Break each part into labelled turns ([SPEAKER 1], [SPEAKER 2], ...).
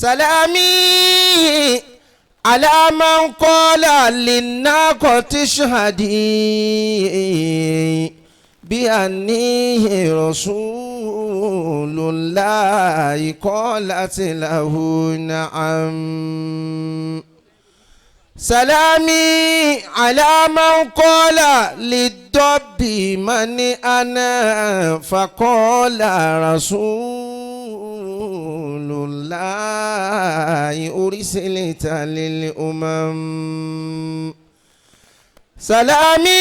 [SPEAKER 1] سلامي على من قال للناقة اشهدي بأني رسول الله قالت له نعم. سلامي على من قال للدب من أنا فقال رسول الله أرسلت للأمم. سلامي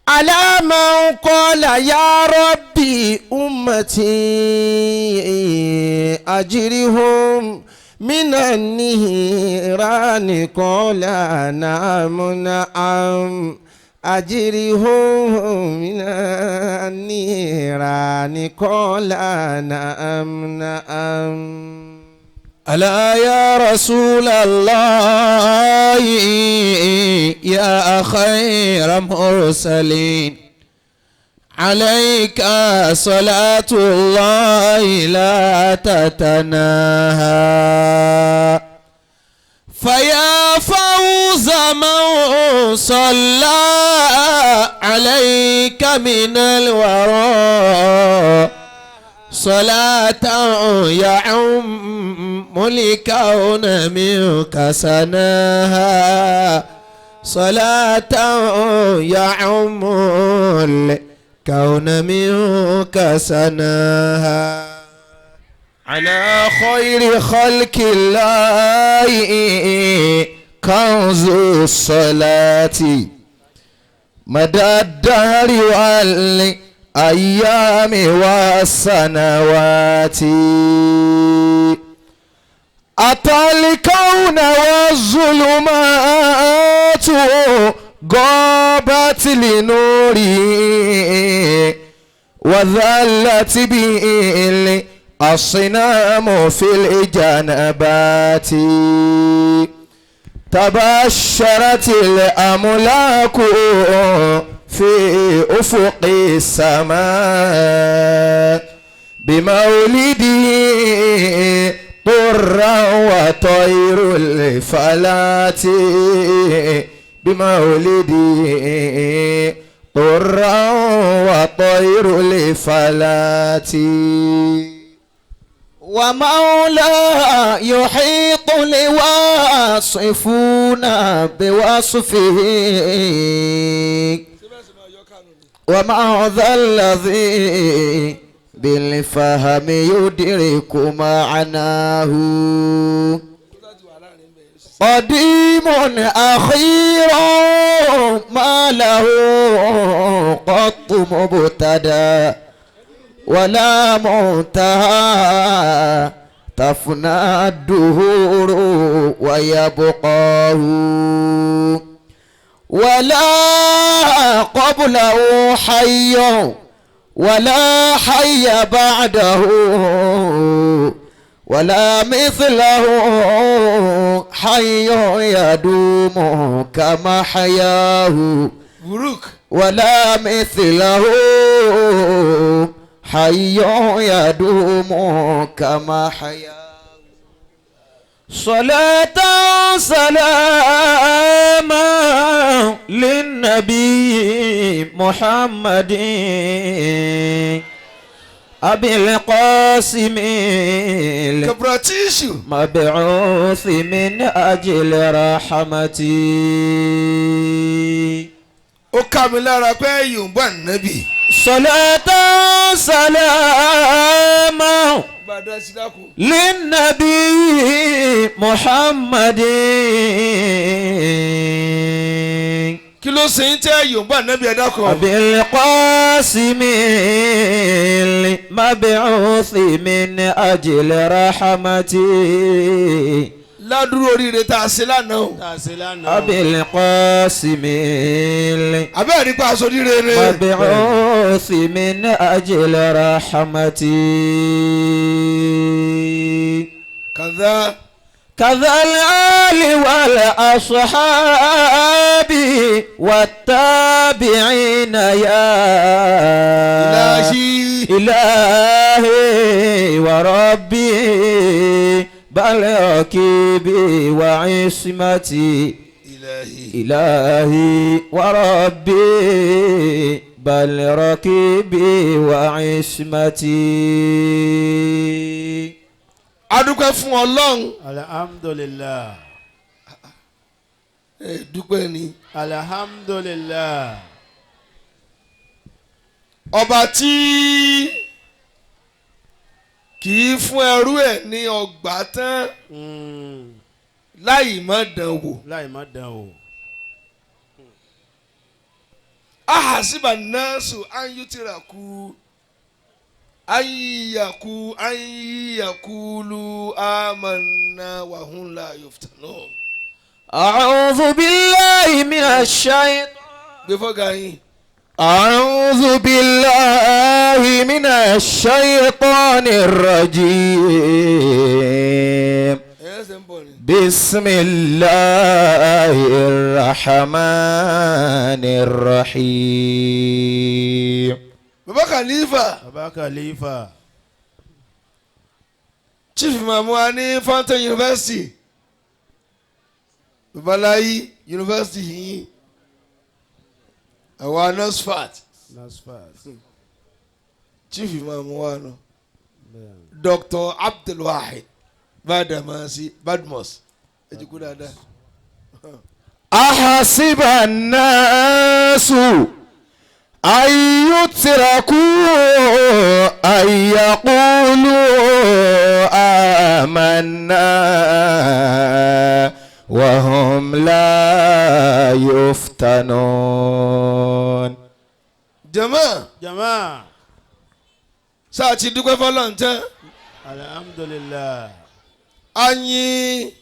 [SPEAKER 1] على من قال يا ربي أمتي أجرهم من النيران قال نعم نعم أجرهم من النيران قال نعم نعم.
[SPEAKER 2] ألا يا رسول الله يا خير مرسلين عليك صلاة الله لا تتناهى. فيا فوز من صلى عليك من الورى صلاة يعم الكون منك سناها. صلاة يعم الكون منك سناها. على خير خلق الله كنز الصلاة مدى الدهر والأيام والسنوات. أتى الكون والظلمات غابت لنوري وذلت به الصنام في الجنبات. تبشرت الأملاك في أفق السماء بمولده طرا وطير الفلات. بمولده طرا وطير الفلات. ومولى يحيط الواصفون بوصفه وما ذا الذي بالفهم يدرك معناه. قديم أخير ما له قط مبتدأ ولا منتهى تفنى الدهور ويبقاه. ولا قبله حي ولا حي بعده ولا مثله حي يدوم كما حياه. ولا مثله حي يدوم كما حياه. صلاة سلاما للنبي محمد أبي القاسم مبعوث من أجل رحمتي.
[SPEAKER 1] أكمل ربي النبي
[SPEAKER 2] صلاة سلاما للنبي محمد.
[SPEAKER 1] kí ló ṣe ń tẹ́ yorùbá nẹ́bí ẹ̀dá kan.
[SPEAKER 2] Abil Qasimil mab'uthi min ajli rahmati.
[SPEAKER 1] ládùúrò oríire tá a ṣe lánàá o.
[SPEAKER 2] Abil Qasimil.
[SPEAKER 1] abẹ́ẹ̀ nípa aṣọ oríire rẹ.
[SPEAKER 2] mab'uthi min ajli rahmati.
[SPEAKER 1] kàdá
[SPEAKER 2] كذا الآل والأصحاب والتابعين يا إلهي وربي بل ركيبي وعصمتي إلهي وربي بل ركيبي وعصمتي.
[SPEAKER 1] adúpẹ́ fún Ọlọ́run.
[SPEAKER 3] alhamdulillah.
[SPEAKER 1] dúpẹ́ ni.
[SPEAKER 3] alhamdulillah.
[SPEAKER 1] ọba tí kì í fún ẹrú ẹ̀ ní ọgbà tán láì má dán wò.
[SPEAKER 3] láì má dán wò.
[SPEAKER 1] ahasiba nasu anyutiraku anyakulu amanna wa hum la yuftanun.
[SPEAKER 2] أعوذ بالله من الشيطان.
[SPEAKER 1] gbẹ́fọ́ gayin.
[SPEAKER 2] أعوذ بالله من الشيطان الرجيم. بسم الله الرحمن الرحيم.
[SPEAKER 1] Baba Khalifa.
[SPEAKER 3] Baba Khalifa.
[SPEAKER 1] Chief Imam wa ní Fountain University. Babalayi University yìí. Àwa NASFAT. Chief Imam wa nọ. Dr. Abdulwahid Badmus. Ejikú dáadáa.
[SPEAKER 2] أحسب الناس أن يتركوا أن يقولوا آمنا وهم لا يفتنون.
[SPEAKER 1] Jama. Sáà ti dúpẹ́ fọ́lọ́run tán.
[SPEAKER 3] alhamdulillah.
[SPEAKER 1] Anyi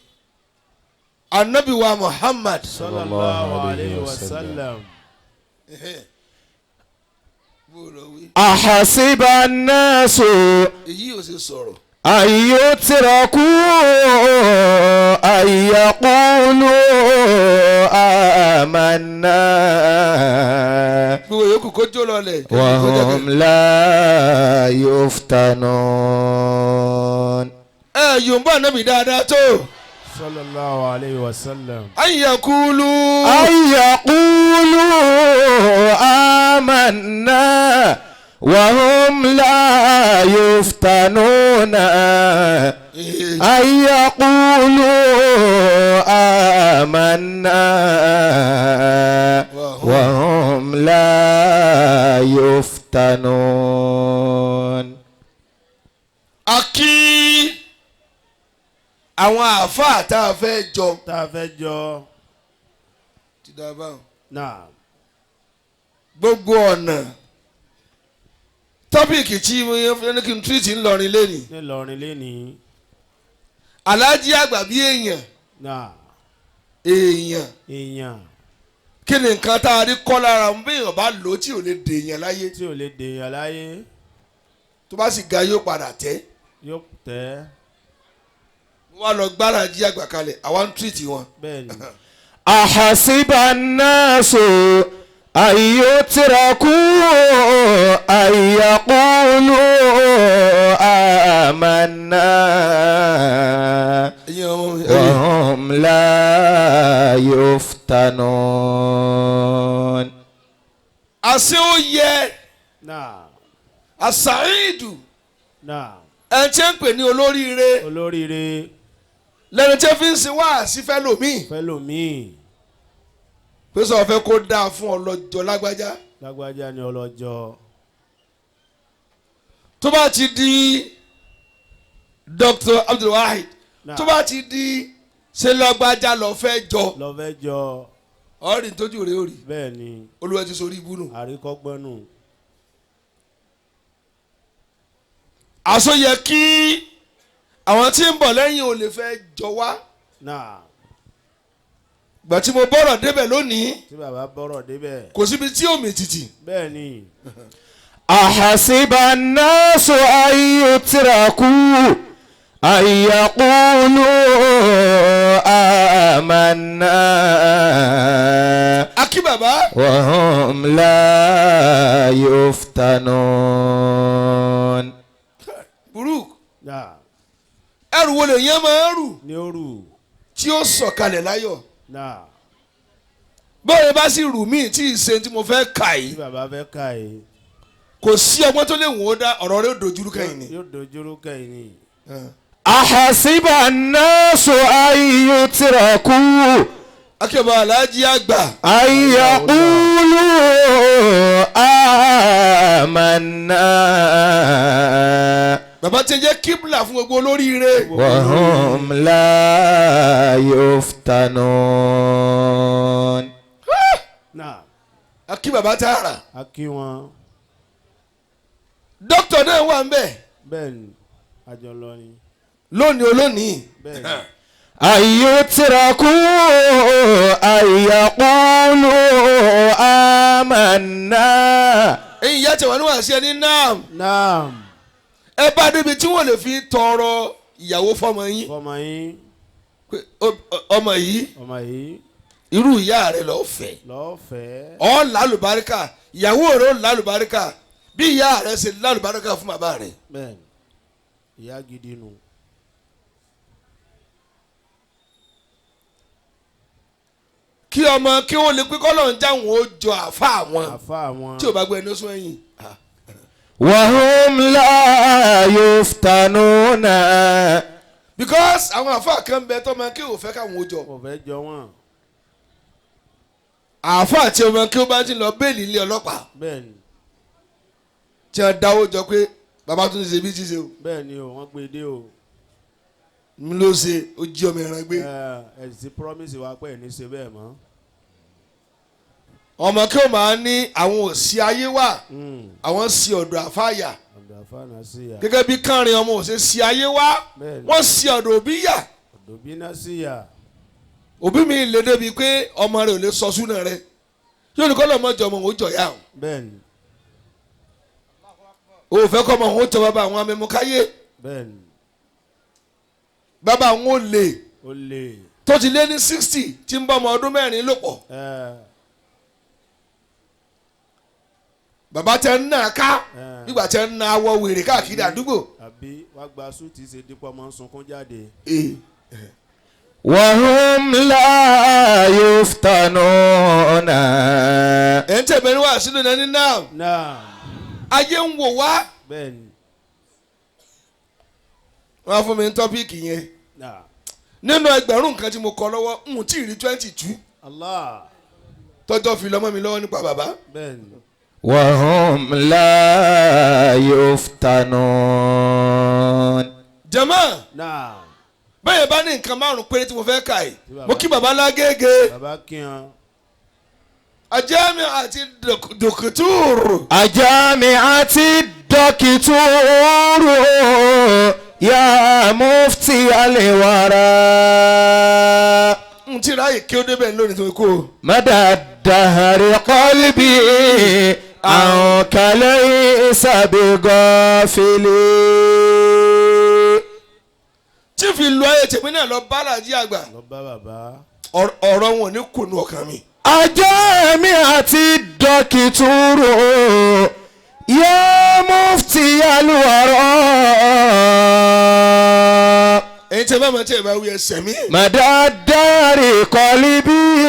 [SPEAKER 1] Ànábì wa Muhammad
[SPEAKER 3] sallallahu alayhi wa sallam.
[SPEAKER 2] أحسب الناس
[SPEAKER 1] èyí ò ṣe sọ̀rọ̀.
[SPEAKER 2] أن يتركوا أن يقولوا آمنا
[SPEAKER 1] gbogbo yòókù kó jó lọlẹ̀.
[SPEAKER 2] وهم لا يفتنون.
[SPEAKER 1] Yorùbá Ànábì dáadáa tó.
[SPEAKER 3] sallallahu alayhi wa sallam.
[SPEAKER 1] أن يقولوا
[SPEAKER 2] أن يقولوا آمنا وهم لا يفتنون. أن يقولوا آمنا وهم لا يفتنون.
[SPEAKER 1] Akí àwọn àáfàá tá a fẹ́ jọ. Ti dá a báwọn.
[SPEAKER 3] náà.
[SPEAKER 1] Gbogbo ọ̀nà tọ́pìkì tí mo yẹ fún kí n tírìtì ńlọrin lẹ́nìí.
[SPEAKER 3] ńlọrin lẹ́nìí.
[SPEAKER 1] Aláàjì àgbà bí èèyàn.
[SPEAKER 3] náà.
[SPEAKER 1] èèyàn. Kí ni nǹkan tá a rí kọ́ lára bí èèyàn bá lò ó tí ò lè dèèyàn láyé. Tó bá sì ga yóò padà tẹ́. Wọ́n lọ gbára jí àgbà kalẹ̀ àwa ń tírìtì wọn.
[SPEAKER 3] bẹ́ẹ̀ni.
[SPEAKER 2] أحسب الناس أن يتركوا أن يقولوا آمنا وهم لا يفتنون.
[SPEAKER 1] àṣé ó yẹ
[SPEAKER 3] náà.
[SPEAKER 1] àṣàìdù
[SPEAKER 3] náà.
[SPEAKER 1] ẹ̀ ń tẹ́ ń pè ní olóríire. lẹ́nu tí fi ń sin wá sí fẹ́lòmíì. pé sọ fẹ́ kó dáa fún ọlọ́jọ́ lágbájá.
[SPEAKER 3] lágbájá ni ọlọ́jọ́.
[SPEAKER 1] tó bá ti di Dr. Abdulwahid tó bá ti di ṣe lágbájá lọ fẹ́ jọ. ọ̀rìn tójú rẹ̀ ó rí.
[SPEAKER 3] bẹ́ẹ̀ni.
[SPEAKER 1] Olúwa ti sori ibú nù.
[SPEAKER 3] àríkọ́gbọ́nù.
[SPEAKER 1] àṣọ yẹ kí àwọn tí ń bọ̀ lẹ́yìn ò lè fẹ́ jọ wá.
[SPEAKER 3] náà.
[SPEAKER 1] gbà tí mo bọ́rọ̀ débẹ̀ lónìí.
[SPEAKER 3] tí bàbá bọ́rọ̀ débẹ̀.
[SPEAKER 1] kò síbi tí ò mì tìtì.
[SPEAKER 3] bẹ́ẹ̀ni.
[SPEAKER 2] أحسب الناس أن يتركوا أن يقولوا آمنا
[SPEAKER 1] akí bàbá
[SPEAKER 2] وهم لا يفتنون.
[SPEAKER 1] burúkú
[SPEAKER 3] Náà.
[SPEAKER 1] ẹrù wo lèèyàn máa ń rù
[SPEAKER 3] Ní òru.
[SPEAKER 1] tí ó sọ̀kalẹ̀ láyọ̀
[SPEAKER 3] Náà.
[SPEAKER 1] bóyá bá sì rù mí tí ì ṣe tí mo fẹ́ kà
[SPEAKER 3] Tí
[SPEAKER 1] yìí
[SPEAKER 3] bàbá fẹ́ ká yìí.
[SPEAKER 1] kò sí ọgbọ́n tó lè wò ó dá ọ̀rọ̀ rẹ̀ ó dojúrú kẹ́yìn ni.
[SPEAKER 3] Yóò dojúrú kẹ́yìn ni.
[SPEAKER 2] أحسب الناس أن يتركوا
[SPEAKER 1] akíọ̀bá aláàjì àgbà
[SPEAKER 2] أن يقولوا آمنا
[SPEAKER 1] bàbá tí ń jẹ́ kíbla fún gbogbo olóríire
[SPEAKER 2] وهم لا يفتنون.
[SPEAKER 3] Náà.
[SPEAKER 1] akí bàbá tààrà
[SPEAKER 3] A kí wọn.
[SPEAKER 1] dókítà náà wà ń bẹ̀
[SPEAKER 3] Bẹ́ẹ̀ ni. Àjọ lọ ni.
[SPEAKER 1] lónìí olónìí
[SPEAKER 3] Bẹ́ẹ̀ ni.
[SPEAKER 2] أن يتركوا أن يقولوا آمنا.
[SPEAKER 1] ẹ̀yin ìyá tẹ̀wá ní wàá sí ẹni náà
[SPEAKER 3] Náà.
[SPEAKER 1] ẹ bá débi tí wọ́n lè fi tọrọ ìyàwó fọmọ yín
[SPEAKER 3] Fọmọ yín.
[SPEAKER 1] pé ọmọ yìí
[SPEAKER 3] Ọmọ yìí.
[SPEAKER 1] irú ìyá rẹ̀ lọ́ọ́ fẹ́
[SPEAKER 3] Lọ́fẹ̀ẹ́.
[SPEAKER 1] ọ́ lálùbáríkà ìyàwó rẹ̀ ó lálùbáríkà bí ìyá rẹ̀ ṣe lálùbáríkà fún bàbá rẹ̀.
[SPEAKER 3] Bẹ́ẹ̀ ni. Ìyá gidi nù.
[SPEAKER 1] kí ọmọ kí wọ́n lè pé kọ́lọ̀ ń jáwọn ó jọ àfa wọn
[SPEAKER 3] Àfa wọn.
[SPEAKER 1] tí ò bá gbé ẹni ó sún ẹ̀yìn.
[SPEAKER 2] وهم لا يفتنون.
[SPEAKER 1] because àwọn àfa kan bẹ tọ́mọ kí ò fẹ́ káwọn ó jọ.
[SPEAKER 3] Kò fẹ́ jọ wọ́n.
[SPEAKER 1] àfa àti ọmọ kí ó bá ti lọ bẹ́ẹ̀lì ilé ọlọ́pàá
[SPEAKER 3] Bẹ́ẹ̀ ni.
[SPEAKER 1] tí wọ́n dáwọ́ jọ pé bàbá tún ṣe bí ti ṣe o
[SPEAKER 3] Bẹ́ẹ̀ ni o. Wọ́n gbé dé o.
[SPEAKER 1] mi ló ṣe ó jí ọmọ ẹran gbé.
[SPEAKER 3] Ẹ sì promise wa pé ẹ̀ ní ṣe bẹ́ẹ̀ mọ́.
[SPEAKER 1] ọmọ kí ó máa ní àwọn òsì ayé wà àwọn sì ọ̀dọ̀ àfáàyà
[SPEAKER 3] Ọ̀dọ̀ àfáàná sí ya.
[SPEAKER 1] gẹ́gẹ́ bí kánrin ọmọ òsè sí ayé wá
[SPEAKER 3] Bẹ́ẹ̀ ni.
[SPEAKER 1] wọ́n sì ọ̀dọ̀ òbí yà
[SPEAKER 3] Ọ̀dọ̀ bí náà sí ya.
[SPEAKER 1] òbí mi lè débi pé ọmọ rẹ̀ ò lè sọ súnà rẹ̀ yóò ní kọ́ lọ́mọ jọ ọmọ òun jọ yá o
[SPEAKER 3] Bẹ́ẹ̀ ni.
[SPEAKER 1] ò fẹ́ kọ́ ọmọ òun jọ bàbá àwọn amẹ́mọ́káyé
[SPEAKER 3] Bẹ́ẹ̀ ni.
[SPEAKER 1] bàbá àwọn ò lè
[SPEAKER 3] Ó lè.
[SPEAKER 1] tó ti lé ní 60 tí ń bá ọmọ ọdún mẹ́rin lò pọ̀ bàbá tẹ ń nà ká nígbà tẹ ń na awọ wèrè káàkiri àdúgbò.
[SPEAKER 3] Àbí wàá gba súùtì ṣe dípò ọmọ ń sunkún jáde.
[SPEAKER 2] وهم لا يفتنون.
[SPEAKER 1] ẹ̀ ń tẹ̀bẹ̀ ní wàá sínú ẹni náà
[SPEAKER 3] Náà.
[SPEAKER 1] ayé ń wò wá.
[SPEAKER 3] Bẹ́ẹ̀ ni.
[SPEAKER 1] wọ́n á fún mi ní tọ́píìkì yẹn
[SPEAKER 3] Náà.
[SPEAKER 1] nínú ẹgbẹ̀rún nǹkan tí mo kọ lọ́wọ́ n tí ì rí 22
[SPEAKER 3] Allah.
[SPEAKER 1] tọ́jọ́ fi lọ́mọ mi lọ́wọ́ nípa bàbá.
[SPEAKER 3] Bẹ́ẹ̀ ni.
[SPEAKER 2] وهم لا يفتنون.
[SPEAKER 1] jàmáà
[SPEAKER 3] Náà.
[SPEAKER 1] bẹ́ẹ̀ bá ní nǹkan márùn-ún péré tí mo fẹ́ kà yìí mo kí bàbá lágége
[SPEAKER 3] Bàbá kíyan.
[SPEAKER 1] àjẹmí àti dòkítúrù
[SPEAKER 2] الجامعة الدكتور يا مفتي الورى.
[SPEAKER 1] n tí ráàyè kí ó débẹ̀ lónìí tó kú.
[SPEAKER 2] مدى الدهر قلبي عنك ليس بغافل.
[SPEAKER 1] tí fi lu ayé tèmi náà lọ bá Láàjì àgbà
[SPEAKER 3] Lọ bá bàbá.
[SPEAKER 1] ọ̀rọ̀ wọn ní kùnú ọkàn mi.
[SPEAKER 2] الجامعة الدكتور يا مفتي الورى.
[SPEAKER 1] èyí tẹ́ bá máa tẹ́ ẹ bá wí ẹsẹ̀ mi.
[SPEAKER 2] مدى الدهر قلبي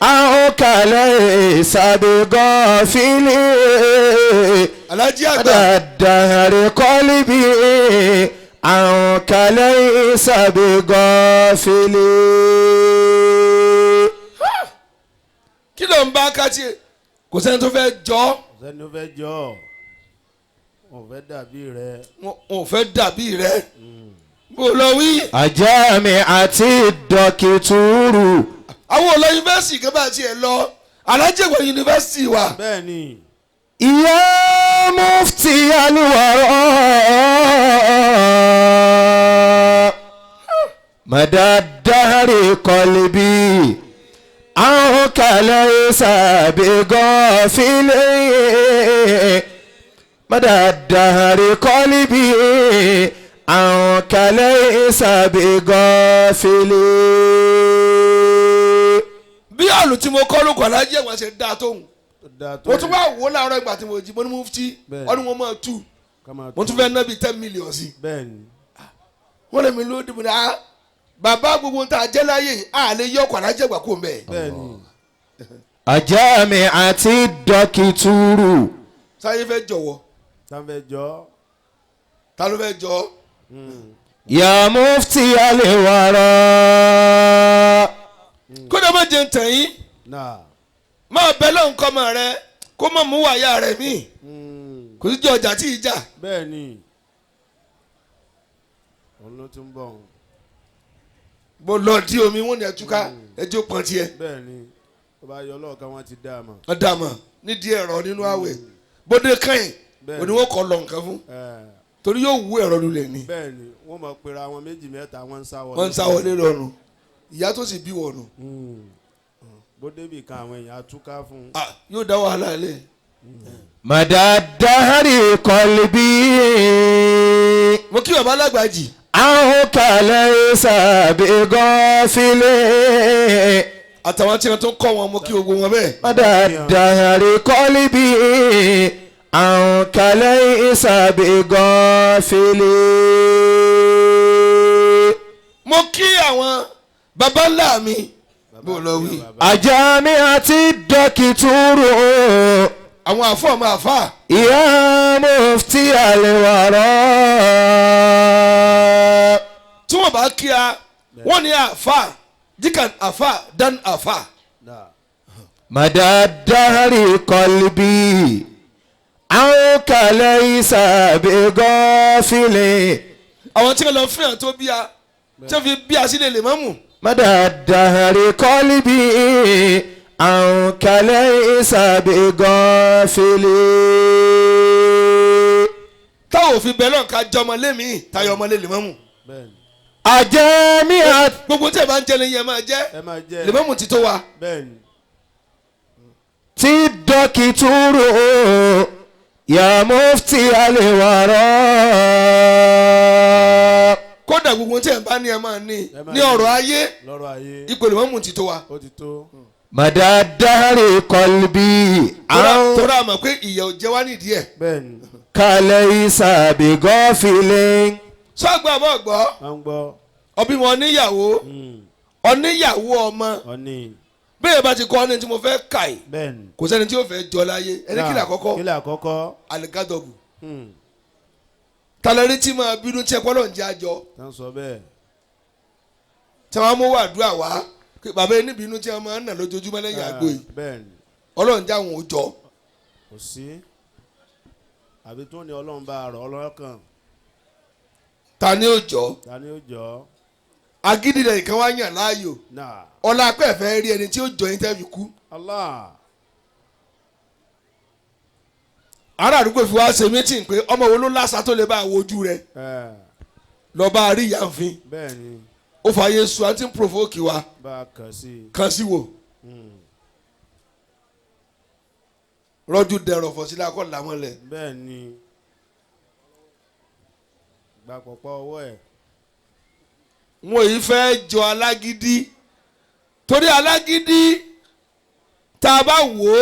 [SPEAKER 2] عنك ليس بغافل.
[SPEAKER 1] Aláàjì àgbà
[SPEAKER 2] مدى الدهر قلبي عنك ليس بغافل.
[SPEAKER 1] kí ló ń bá kátì kò sẹ́ni tó fẹ́ jọ
[SPEAKER 3] Sẹ́ni ó fẹ́ jọ ọ́. Wọ́n fẹ́ dàbí rẹ.
[SPEAKER 1] wọn ò fẹ́ dàbí rẹ bó lọ wí.
[SPEAKER 2] الجامعة الدكتور
[SPEAKER 1] àwọn olọ yunifásitì kan bá tiẹ̀ lọ Aláàjì àgbà yunifásitì wa.
[SPEAKER 3] Bẹ́ẹ̀ ni.
[SPEAKER 2] يا مفتي الورى. مدى الدهر قلبي عنك ليس بغافل. مدى الدهر قلبي عنك ليس بغافل.
[SPEAKER 1] bí àlù tí mo kọ́ ló kọ́ lájẹ́ wọn ṣe dáa tóun mo tún bá wò ó láàárọ̀ ìgbà tí mo jí mo ní mufti ọdún wọn máa tú mo tún fẹ́ ná bíi 10 million sí. wọ́n lè mi ló dìbò ní bàbá gbogbo tá a jẹ́ láyé a lè yọ ọkọ̀ alájẹ́ ìgbà kó mẹ́.
[SPEAKER 2] àjàmì àti dọ́kítúrù.
[SPEAKER 1] sáyé fẹ́ jọ̀wọ́. ta ló fẹ́ jọ.
[SPEAKER 2] ya mufti alewara.
[SPEAKER 1] kódà má jẹun tẹ̀yìn máa bẹ lọ́hùn kọ́mọ rẹ kó má mú wàyà rẹ mí kò sí jẹ ọjà tí ì jà.
[SPEAKER 3] bẹ́ẹ̀ni òun ló tún bọ̀ ọ́n.
[SPEAKER 1] bó lọ di omi wọn ni ẹtúká ẹjọ pọn tiẹ.
[SPEAKER 3] bẹ́ẹ̀ni tó bá yọ lọ́ọ̀kan wọn ti dá a mọ̀.
[SPEAKER 1] wọ́n dá a mọ̀ nídìí ẹ̀rọ nínú àwẹ̀ bóde kẹ́yìn òní wọ́n kọ́ lọ nǹkan fún torí yóò wú ẹ̀rọ lulẹ̀ ni.
[SPEAKER 3] bẹ́ẹ̀ni wọ́n mọ̀ pera wọn méjì mẹ́ta wọ́n ń
[SPEAKER 1] sá wọlé lọ́rùn ìyá tó sì bí wọ̀nù.
[SPEAKER 3] bóde bì kan àwọn èèyàn atúká fún.
[SPEAKER 1] yóò dá wàhálà lẹ̀.
[SPEAKER 2] madadahari kọlibi.
[SPEAKER 1] mo kí bàbá alágbàjì.
[SPEAKER 2] àwọn kàlẹ́ ìsàbẹ̀gàn filẹ̀.
[SPEAKER 1] àtàwọn tí wọn tún kọ́ wọn mo kí gbogbo wọn bẹ́ẹ̀.
[SPEAKER 2] madadahari kọlibi. àwọn kàlẹ́ ìsàbẹ̀gàn filẹ̀.
[SPEAKER 1] mo kí àwọn baba ńlá mi bó lọ wí.
[SPEAKER 2] àjàmí àti dọ́kítúrù.
[SPEAKER 1] àwọn àfọ ọmọ àfà.
[SPEAKER 2] ìyá mufti alewara.
[SPEAKER 1] tí wọ́n bá kí a wọ́n ní àfà díkàn àfà dán àfà.
[SPEAKER 2] madadahari kọlibi. àwọn kàlẹ́ ìsàbẹ̀gàn filẹ̀.
[SPEAKER 1] àwọn tí wọ́n lọ fún yàn tó bí a tí wọ́n fi bí a sílẹ̀ lè mọ́mù.
[SPEAKER 2] madadahari kọlibi. àwọn kàlẹ́ ìsàbẹ̀gàn filẹ̀.
[SPEAKER 1] táwọn òfin bẹ́ẹ̀ lọ́n ká jọmọ lémi tayọ ọmọ lè lè mọ́mù.
[SPEAKER 2] àjàmí àti.
[SPEAKER 1] gbogbo tí ẹ bá ń jẹ lẹ́yìn ẹ máa jẹ lè mọ́mù ti tó wa.
[SPEAKER 2] tí dọ́kítúrù ya mufti alewara.
[SPEAKER 1] kódà gbogbo tí ẹ bá ní ẹ máa ní ọ̀rọ̀ ayé ipò lè mọ́mù ti tó wa.
[SPEAKER 2] madadahari kọlibi.
[SPEAKER 1] tọ́ra àmọ̀ pé ìyà ò jẹ wá nídìí ẹ̀.
[SPEAKER 2] kàlẹ́ ìsàbẹ̀gàn filẹ̀.
[SPEAKER 1] sọ́gbà bọ̀ gbọ́ ọbí wọn níyàwó ọníyàwó ọmọ bẹ́ẹ̀ bá ti kọ́ ọ́nà tí mo fẹ́ kà í kò sẹ́ni tí yóò fẹ́ jọ láyé ẹni kílà àkọ́kọ́ alikadọ́bù talẹ́rí tí máa bínú tí ẹ kọ́ ló ń jẹ́ àjọ tí wọ́n mú wàdúrà wá bàbá ẹni bínú tí wọ́n máa ń nà lójoojúmọ́ lẹ́yìn àgbo yìí ọlọ́run jẹ́ àwọn òjọ́.
[SPEAKER 3] kò sí àbí tó ní ọlọ́run bá rọ̀ ọlọ́kàn.
[SPEAKER 1] ta ni òjọ́. agídí rẹ̀ kan wá yàn láàyò ọlá apẹ́ fẹ́ rí ẹni tí ó jọ yín tẹ́ fi kú. ará àdúgbò fi wá ṣe mítìn pé ọmọ wo ló lásà tó lè bá wojú rẹ̀ lọ bá a rí ìyànfin ó fà yé su àti provoke wa kàn sí wò rọ́jú dẹ̀rọ̀ fọ̀sílẹ̀ akọ́ làmọ́lẹ̀.
[SPEAKER 3] gba pọ̀pọ̀ ọwọ́ ẹ̀.
[SPEAKER 1] wọn yìí fẹ́ jọ alágídí torí alágídí tá a bá wò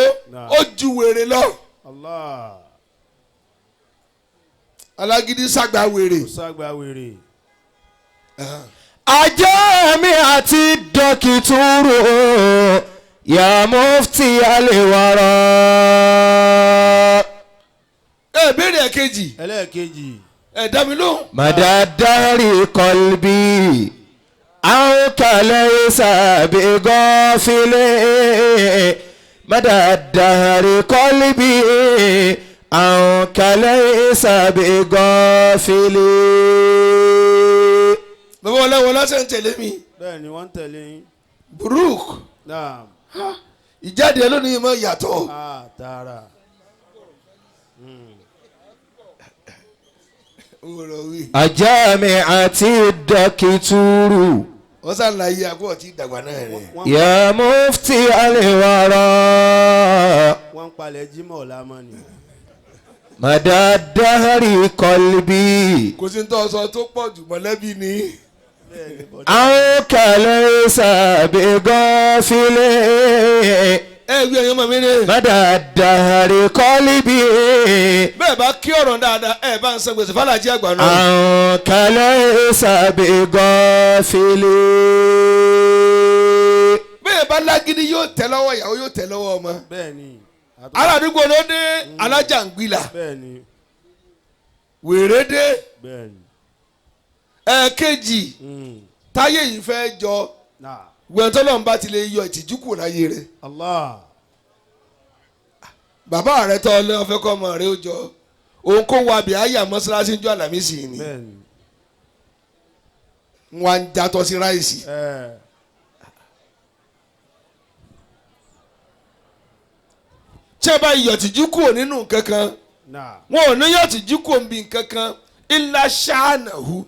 [SPEAKER 1] ó ju wèrè lọ. alágídí ságba wèrè.
[SPEAKER 2] àjàmí àti dọ́kítúrù ya mufti alewara.
[SPEAKER 1] ìbéèrè ẹlẹ́ẹ̀kejì. dá mi lóhùn.
[SPEAKER 2] madadahari kọlibi. àwọn kàlẹ́ ìsàbẹ̀gàn filẹ̀. madadahari kọlibi. àwọn kàlẹ́ ìsàbẹ̀gàn filẹ̀.
[SPEAKER 1] bàbá wọn lẹ́wọ̀n lọ́sẹ̀ ń tẹ̀lé mi.
[SPEAKER 3] bẹ́ẹ̀ ni wọ́n ń tẹ̀lé yín.
[SPEAKER 1] burúk. ìjáde lónìí mọ yàtọ̀.
[SPEAKER 3] tààrà.
[SPEAKER 2] àjàmí àti dọ́kítúrù.
[SPEAKER 1] wọ́n sá la yé àbúrò tí dàgbà náà rẹ̀.
[SPEAKER 2] ya mufti alewara.
[SPEAKER 3] wọ́n ń palẹ̀ jímọ̀ ọ̀la mọ́ ni.
[SPEAKER 2] مدى الدهر قلبي
[SPEAKER 1] kò sí ní tó sọ tó pọ̀ jù mọ̀lẹ́bí ni.
[SPEAKER 2] عنك ليس بغافل
[SPEAKER 1] ẹ wí ẹ̀yọ́ mọ̀ mí ni.
[SPEAKER 2] مدى الدهر قلبي
[SPEAKER 1] bẹ́ẹ̀ bá kí ọ̀rọ̀ dáadáa ẹ bá ń san gbèsè fàlàjì àgbà náà.
[SPEAKER 2] عنك ليس بغافل
[SPEAKER 1] bẹ́ẹ̀ bá lágídí yóò tẹ̀ lọ́wọ́ ìyàwó yóò tẹ̀ lọ́wọ́ ọmọ.
[SPEAKER 3] bẹ́ẹ̀ni.
[SPEAKER 1] aládùúgbò ló dé alájàngbìlà
[SPEAKER 3] bẹ́ẹ̀ni.
[SPEAKER 1] wèrè dé.
[SPEAKER 3] bẹ́ẹ̀ni.
[SPEAKER 1] ẹ̀ẹ̀kejì táyé yìí fẹ́ jọ gbẹ̀ntọ́lọ́n bá ti lè yọ ìtìjú kù láyé rẹ̀.
[SPEAKER 3] Allah.
[SPEAKER 1] bàbá rẹ̀ tọ́ ọ lé ọ̀fẹ́ kọ́ ọmọ rẹ̀ ó jọ òun kó wa bí àyà mọ́ṣáláṣí ń jọ àlàmísì ni
[SPEAKER 3] bẹ́ẹ̀ni.
[SPEAKER 1] wọn á jatọ́ sí ráìsì. tí ẹ bá yọ ìtìjú kù nínú kankan wọn ò ní yọ ìtìjú kù níbi kankan ilá ṣáánàhù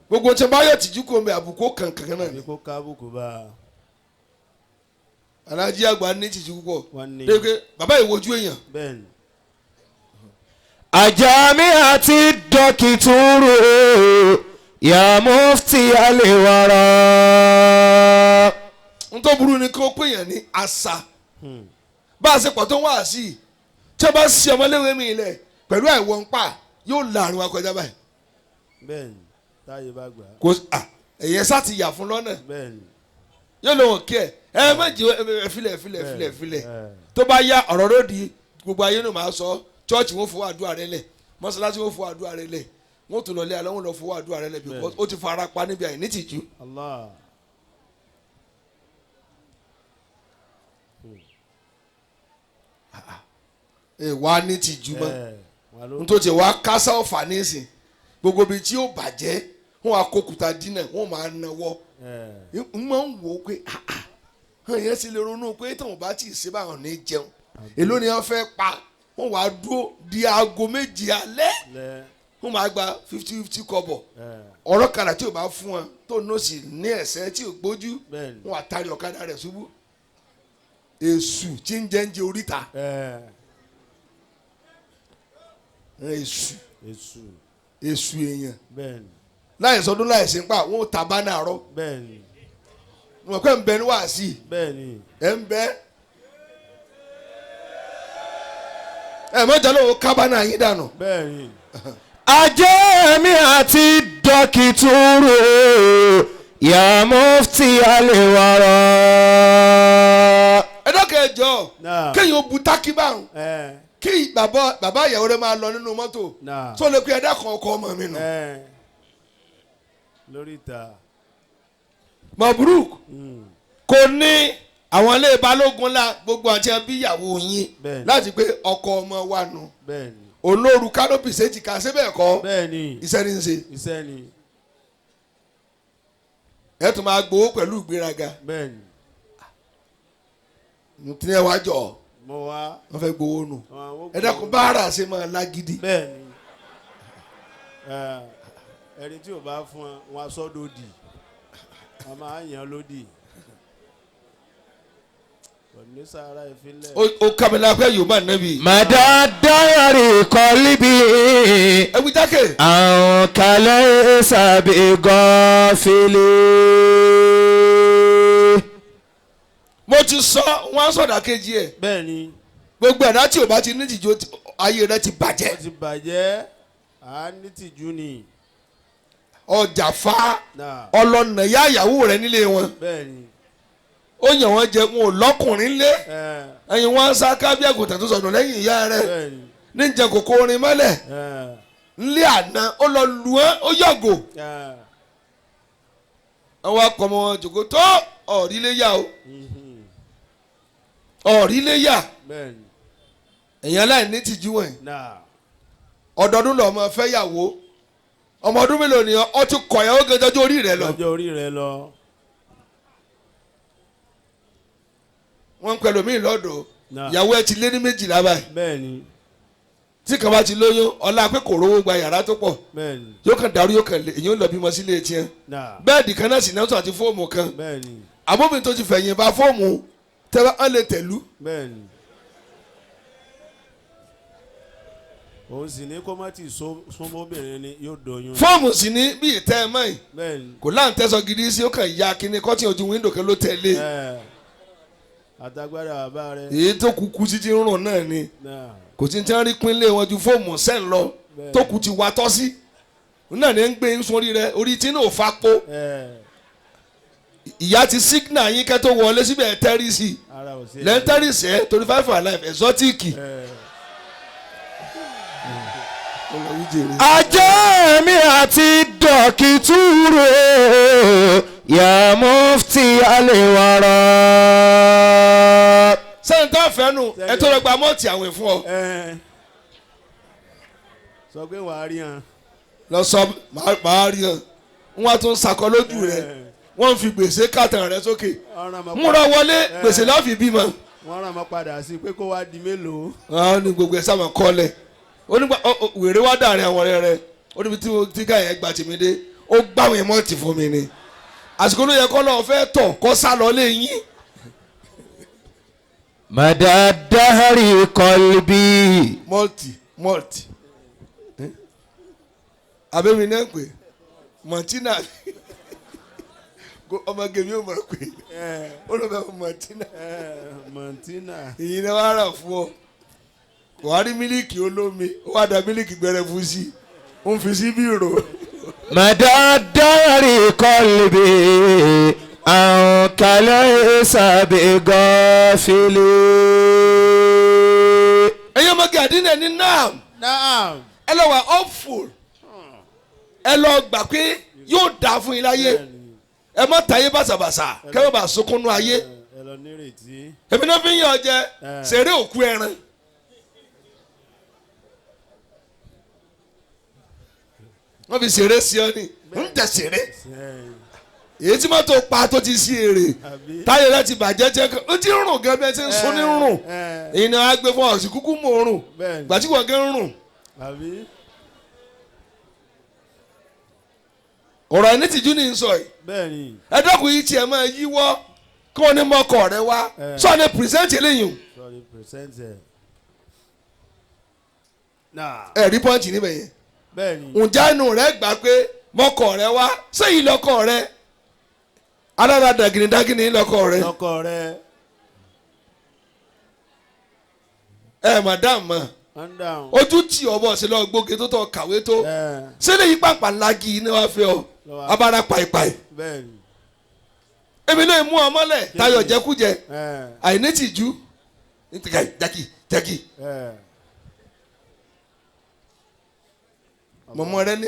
[SPEAKER 1] gbogbo tí ẹ bá yọ ìtìjú kù níbi àbùkù kankan náà ni.
[SPEAKER 3] kó kábùkù bá a.
[SPEAKER 1] alájí àgbà ní ìtìjú púpọ̀
[SPEAKER 3] wọ́n ní.
[SPEAKER 1] dèké bàbá ìwojú èèyàn.
[SPEAKER 3] bẹ́ẹ̀ni.
[SPEAKER 2] الجامعة الدكتور يا مفتي الورى.
[SPEAKER 1] n tó burú ni kó péyàn ní àṣà bá a ṣe pọ̀ tó ń wá sí i tí a bá ṣe ọmọléwé mi lẹ̀ pẹ̀lú àìwọ̀n pa yóò la àrùn akọjá báyìí.
[SPEAKER 3] bẹ́ẹ̀ni táyé bá gbà.
[SPEAKER 1] kò ẹ̀yẹ sá ti yà fún lọ́nà
[SPEAKER 3] bẹ́ẹ̀ni.
[SPEAKER 1] yóò lọ wọ̀n kí ẹ má jẹ́ filẹ̀ tó bá yá ọ̀rọ̀ ló di gbogbo ayé ló máa sọ chọ́ọ̀chì wọn fowó àdúrà rẹ lẹ̀ mọ́ṣáláṣí wọn fowó àdúrà rẹ lẹ̀ wọ́n tún lọ lé alẹ́ wọn lọ fowó àdúrà rẹ lẹ̀ because ó ti fara pa níbi àìní tìjú.
[SPEAKER 3] Allah.
[SPEAKER 1] wà á ní tìjú mọ́ nítorí wà á kásá ọ̀fà nísìn gbogbo ibi tí yóò bàjẹ́ wọn á kó kùtà dínà wọn máa nawọ́ n máa ń wò ó pé yẹn sì lè ronú pé tóun bá tì í ṣe báwọn ní jẹun èló ni wọn fẹ́ pa wọn wàá dúró di aago méjì alẹ́ wọn máa gba 50 kọ́bọ̀ ọ̀rọ̀ kàrà tí o bá fún wọn tó nọ́ọ̀sì ní ẹ̀sẹ̀ tí o gbójú wọn wàá tari ọ̀kadà rẹ̀ ṣubú èṣù tí ń jẹ́ ń jẹ oríta èṣù èèyàn láì sọdún láì sí pa wọn ò ta bá náà rọ wọn kọ́ ẹ̀ ń bẹ ní wàásì ẹ̀ ń bẹ ẹ̀ mọ́jà lọ́wọ́ kábánà yín dànù.
[SPEAKER 2] الجامعة الدكتور يا مفتي الورى.
[SPEAKER 1] ẹ dọ́kẹ́ ẹjọ́ kéèyàn bu tákì báwọn kí bàbá ìyàwó rẹ máa lọ nínú mọ́tò tó lè pe ẹ̀dá kan ọkọ ọmọ mi nù.
[SPEAKER 3] lórí ìta.
[SPEAKER 1] Mabruk kò ní àwọn ilé balógun la gbogbo àti ẹbí ìyàwó yín láti pé ọkọ ọmọ wa nù olóru kánópì séjì ká síbẹ̀ kọ́ iṣẹ́ ní í ṣe ẹ tún máa gbowó pẹ̀lú ìgbéraga tí ẹ wá jọ wọ́n fẹ́ gbowó nù ẹ dákun báárà ṣe máa lágídí.
[SPEAKER 3] ẹni tí ò bá fún wọn aṣọ lòdì wọn máa ń yàn lòdì.
[SPEAKER 1] o kamila fẹ́ yorùbá nẹ́bi.
[SPEAKER 2] màdá dáyàrí kọ́líbi.
[SPEAKER 1] ẹbí dákẹ́.
[SPEAKER 2] àwọn kàlẹ́ sàbí gọ́fìlì.
[SPEAKER 1] mo ti sọ wọn sọdà kejì ẹ.
[SPEAKER 3] bẹ́ẹ̀ni.
[SPEAKER 1] gbogbo ẹ̀dá tí o bá ti ní tìjú ayé rẹ ti bàjẹ́.
[SPEAKER 3] ó ti bàjẹ́ à ní tìjú ni.
[SPEAKER 1] ọjà fa ọlọ́nà yá ìyàwó rẹ nílé wọn.
[SPEAKER 3] bẹ́ẹ̀ni.
[SPEAKER 1] ó yàn wọ́n jẹ wọn ò lọ́kùnrin lé ẹ̀yìn wọn sá kábíyà gòtà tó sọ̀nù lẹ́yìn ìyá rẹ̀ níjẹ kòkó orin mọ́lẹ̀ ńlé àná ó lọ lù ẹ́ ó yọ̀gò àwọn akọ̀mọ̀ wọn jòkó tó ọ̀ríléyà o ọ̀ríléyà ẹ̀yìn aláìní tìjú wọ̀nyí ọdọọdún lọ́mọ fẹ́ yàwó ọmọ ọdún mélòó ni ọ ti kọ̀ yàwó gẹ́gẹ́ ọjọ́ orí rẹ̀ lọ.
[SPEAKER 3] ọjọ́ orí rẹ̀ lọ.
[SPEAKER 1] wọ́n ń pẹ̀lú mi lọ́dọ̀ ìyàwó ẹ ti lé ní 12 báyìí.
[SPEAKER 3] bẹ́ẹ̀ni.
[SPEAKER 1] tí kan bá ti lóyún ọlá pé kò rówó gba yàrá tó pọ̀.
[SPEAKER 3] bẹ́ẹ̀ni.
[SPEAKER 1] yóò kàn dàrú yóò kàn lé èyí ó lọ bímọ sílé tiẹ̀. bẹ́ẹ̀dì kan náà sì náà tó àti fóòmù kan.
[SPEAKER 3] bẹ́ẹ̀ni.
[SPEAKER 1] àbómi tó ti fẹ̀yìn bá fóòmù tẹ́wọ́ á lè tẹ̀lú.
[SPEAKER 3] bẹ́ẹ̀ni. òun sì ní kó má ti súnmọ́bìnrin ni yóò doyún.
[SPEAKER 1] fọ́ọ̀mù sì ní bí ìtẹ́ ẹ mọ́ yìí
[SPEAKER 3] bẹ́ẹ̀ni.
[SPEAKER 1] kò láǹtẹ́sọ gidi sí ó kàn ya kíní kọ́tì ojú wíńdò kan ló tẹ̀lé.
[SPEAKER 3] àtàgbàdà bàbá rẹ.
[SPEAKER 1] èyí tó kúkú títí ń rùn náà ni kò tí ń tẹ́ rí pínlẹ̀ wọn ju fóòmù sẹ́ń lọ tó kù ti wá tọ́ sí náà ní ń gbé ń sórí rẹ orí tí náà fa pó. ìyá ti sígínà yín kẹ́ tó wọlé síbẹ̀ tẹ́rìsì lẹ́ńtẹ́rìsì ẹ̀ torí 5 for life exotic.
[SPEAKER 2] ajá mi àti dọ́kítúrò ya mufti alewara.
[SPEAKER 1] sẹ́ńtà fẹ́nu ẹ tó lọ gba mọ́ọ̀tì àwìn fún ọ.
[SPEAKER 3] sọ pé wàá rí hàn.
[SPEAKER 1] lọ sọ màá rí hàn wọn tún sakọ lójú rẹ wọn fi gbèsè kàtàn rẹ sókè múra wọlé gbèsè náà fi bímọ.
[SPEAKER 3] wọ́n rán ọmọ padà sí pé kó wá di mélòó.
[SPEAKER 1] àwọn ní gbogbo ẹ sábà kọ́lẹ̀ onígbà wèrè wá dàrin àwọn ọ̀rẹ́ rẹ oníbi tí gáà yẹn gbà tèmi dé ó gbàwọn mọ́ọ̀tì fún mi ni àsìkò ló yẹ kọ́ lọ́ọ́ fẹ́ tọ̀ kọ́ sá lọ lé yín.
[SPEAKER 2] madadahari qalbi.
[SPEAKER 1] mọ́ọ̀tì abẹ́mi náà pè mọ̀tínà ọmọge mi ò mọ̀ pé ó lọ bẹ mọ̀tínà ìyìn náà wàá rà fún ọ wàá rí mílíkì olómi ó wàá da mílíkì gbẹrẹfu sí ó ń fi sí bí rò.
[SPEAKER 2] madadahari qalbi àwọn kàlẹ́ sábẹ́ gọ́fìlì.
[SPEAKER 1] ẹ̀yin ọmọge àdínà ní naam ẹ lọ wà hopeful ẹ lọ gbà pé yóò dáa fún yín láyé ẹ má tàyé bàṣàbàṣà kẹ́wọ́n bá sunkúnnú ayé èmi náà fi ń yàn jẹ ṣeré òkú ẹran wọ́n fi ṣeré sí ọ ní ń tẹ̀ ṣeré èyí tí mọ́tò pa tó ti sí èrè táyé láti bàjẹ́ jẹ́ kan ó ti ń rùn gan bí ẹ ti ń sún ní rùn èyí ni wọ́n á gbé fún ọ̀sìn kúkú mọ̀ ọ́rùn gbàtí wọ́n gẹ́ ń rùn. ọ̀rọ̀ ẹni tìjú ní sọ yìí ẹ dọ́kun yìí tiẹ̀ máa yíwọ́ kí wọ́n ní mọ́kọ̀ rẹ wá sọ ni pìrìsẹ́ǹtì eléyìí ẹ rí pọ́ǹtì níbẹ̀ yẹn ǹjẹ́ inú rẹ gbà pé mọ́kọ̀ rẹ wá sẹ́yìn lọ́kọ̀ rẹ alára dàgìnìdàgìnì lọ́kọ̀ rẹ ẹ madam mọ ojú tí ọbọ sí lọ gbóge tó tọ kàwé tó sílẹ̀ yìí pàpà lági ní wàá fẹ́ ọ abára pàìpàì èmi náà mú ọ mọ́lẹ̀ tayọ̀ jẹkújẹ àìní tìjú jákì mọ̀mọ́ rẹ ní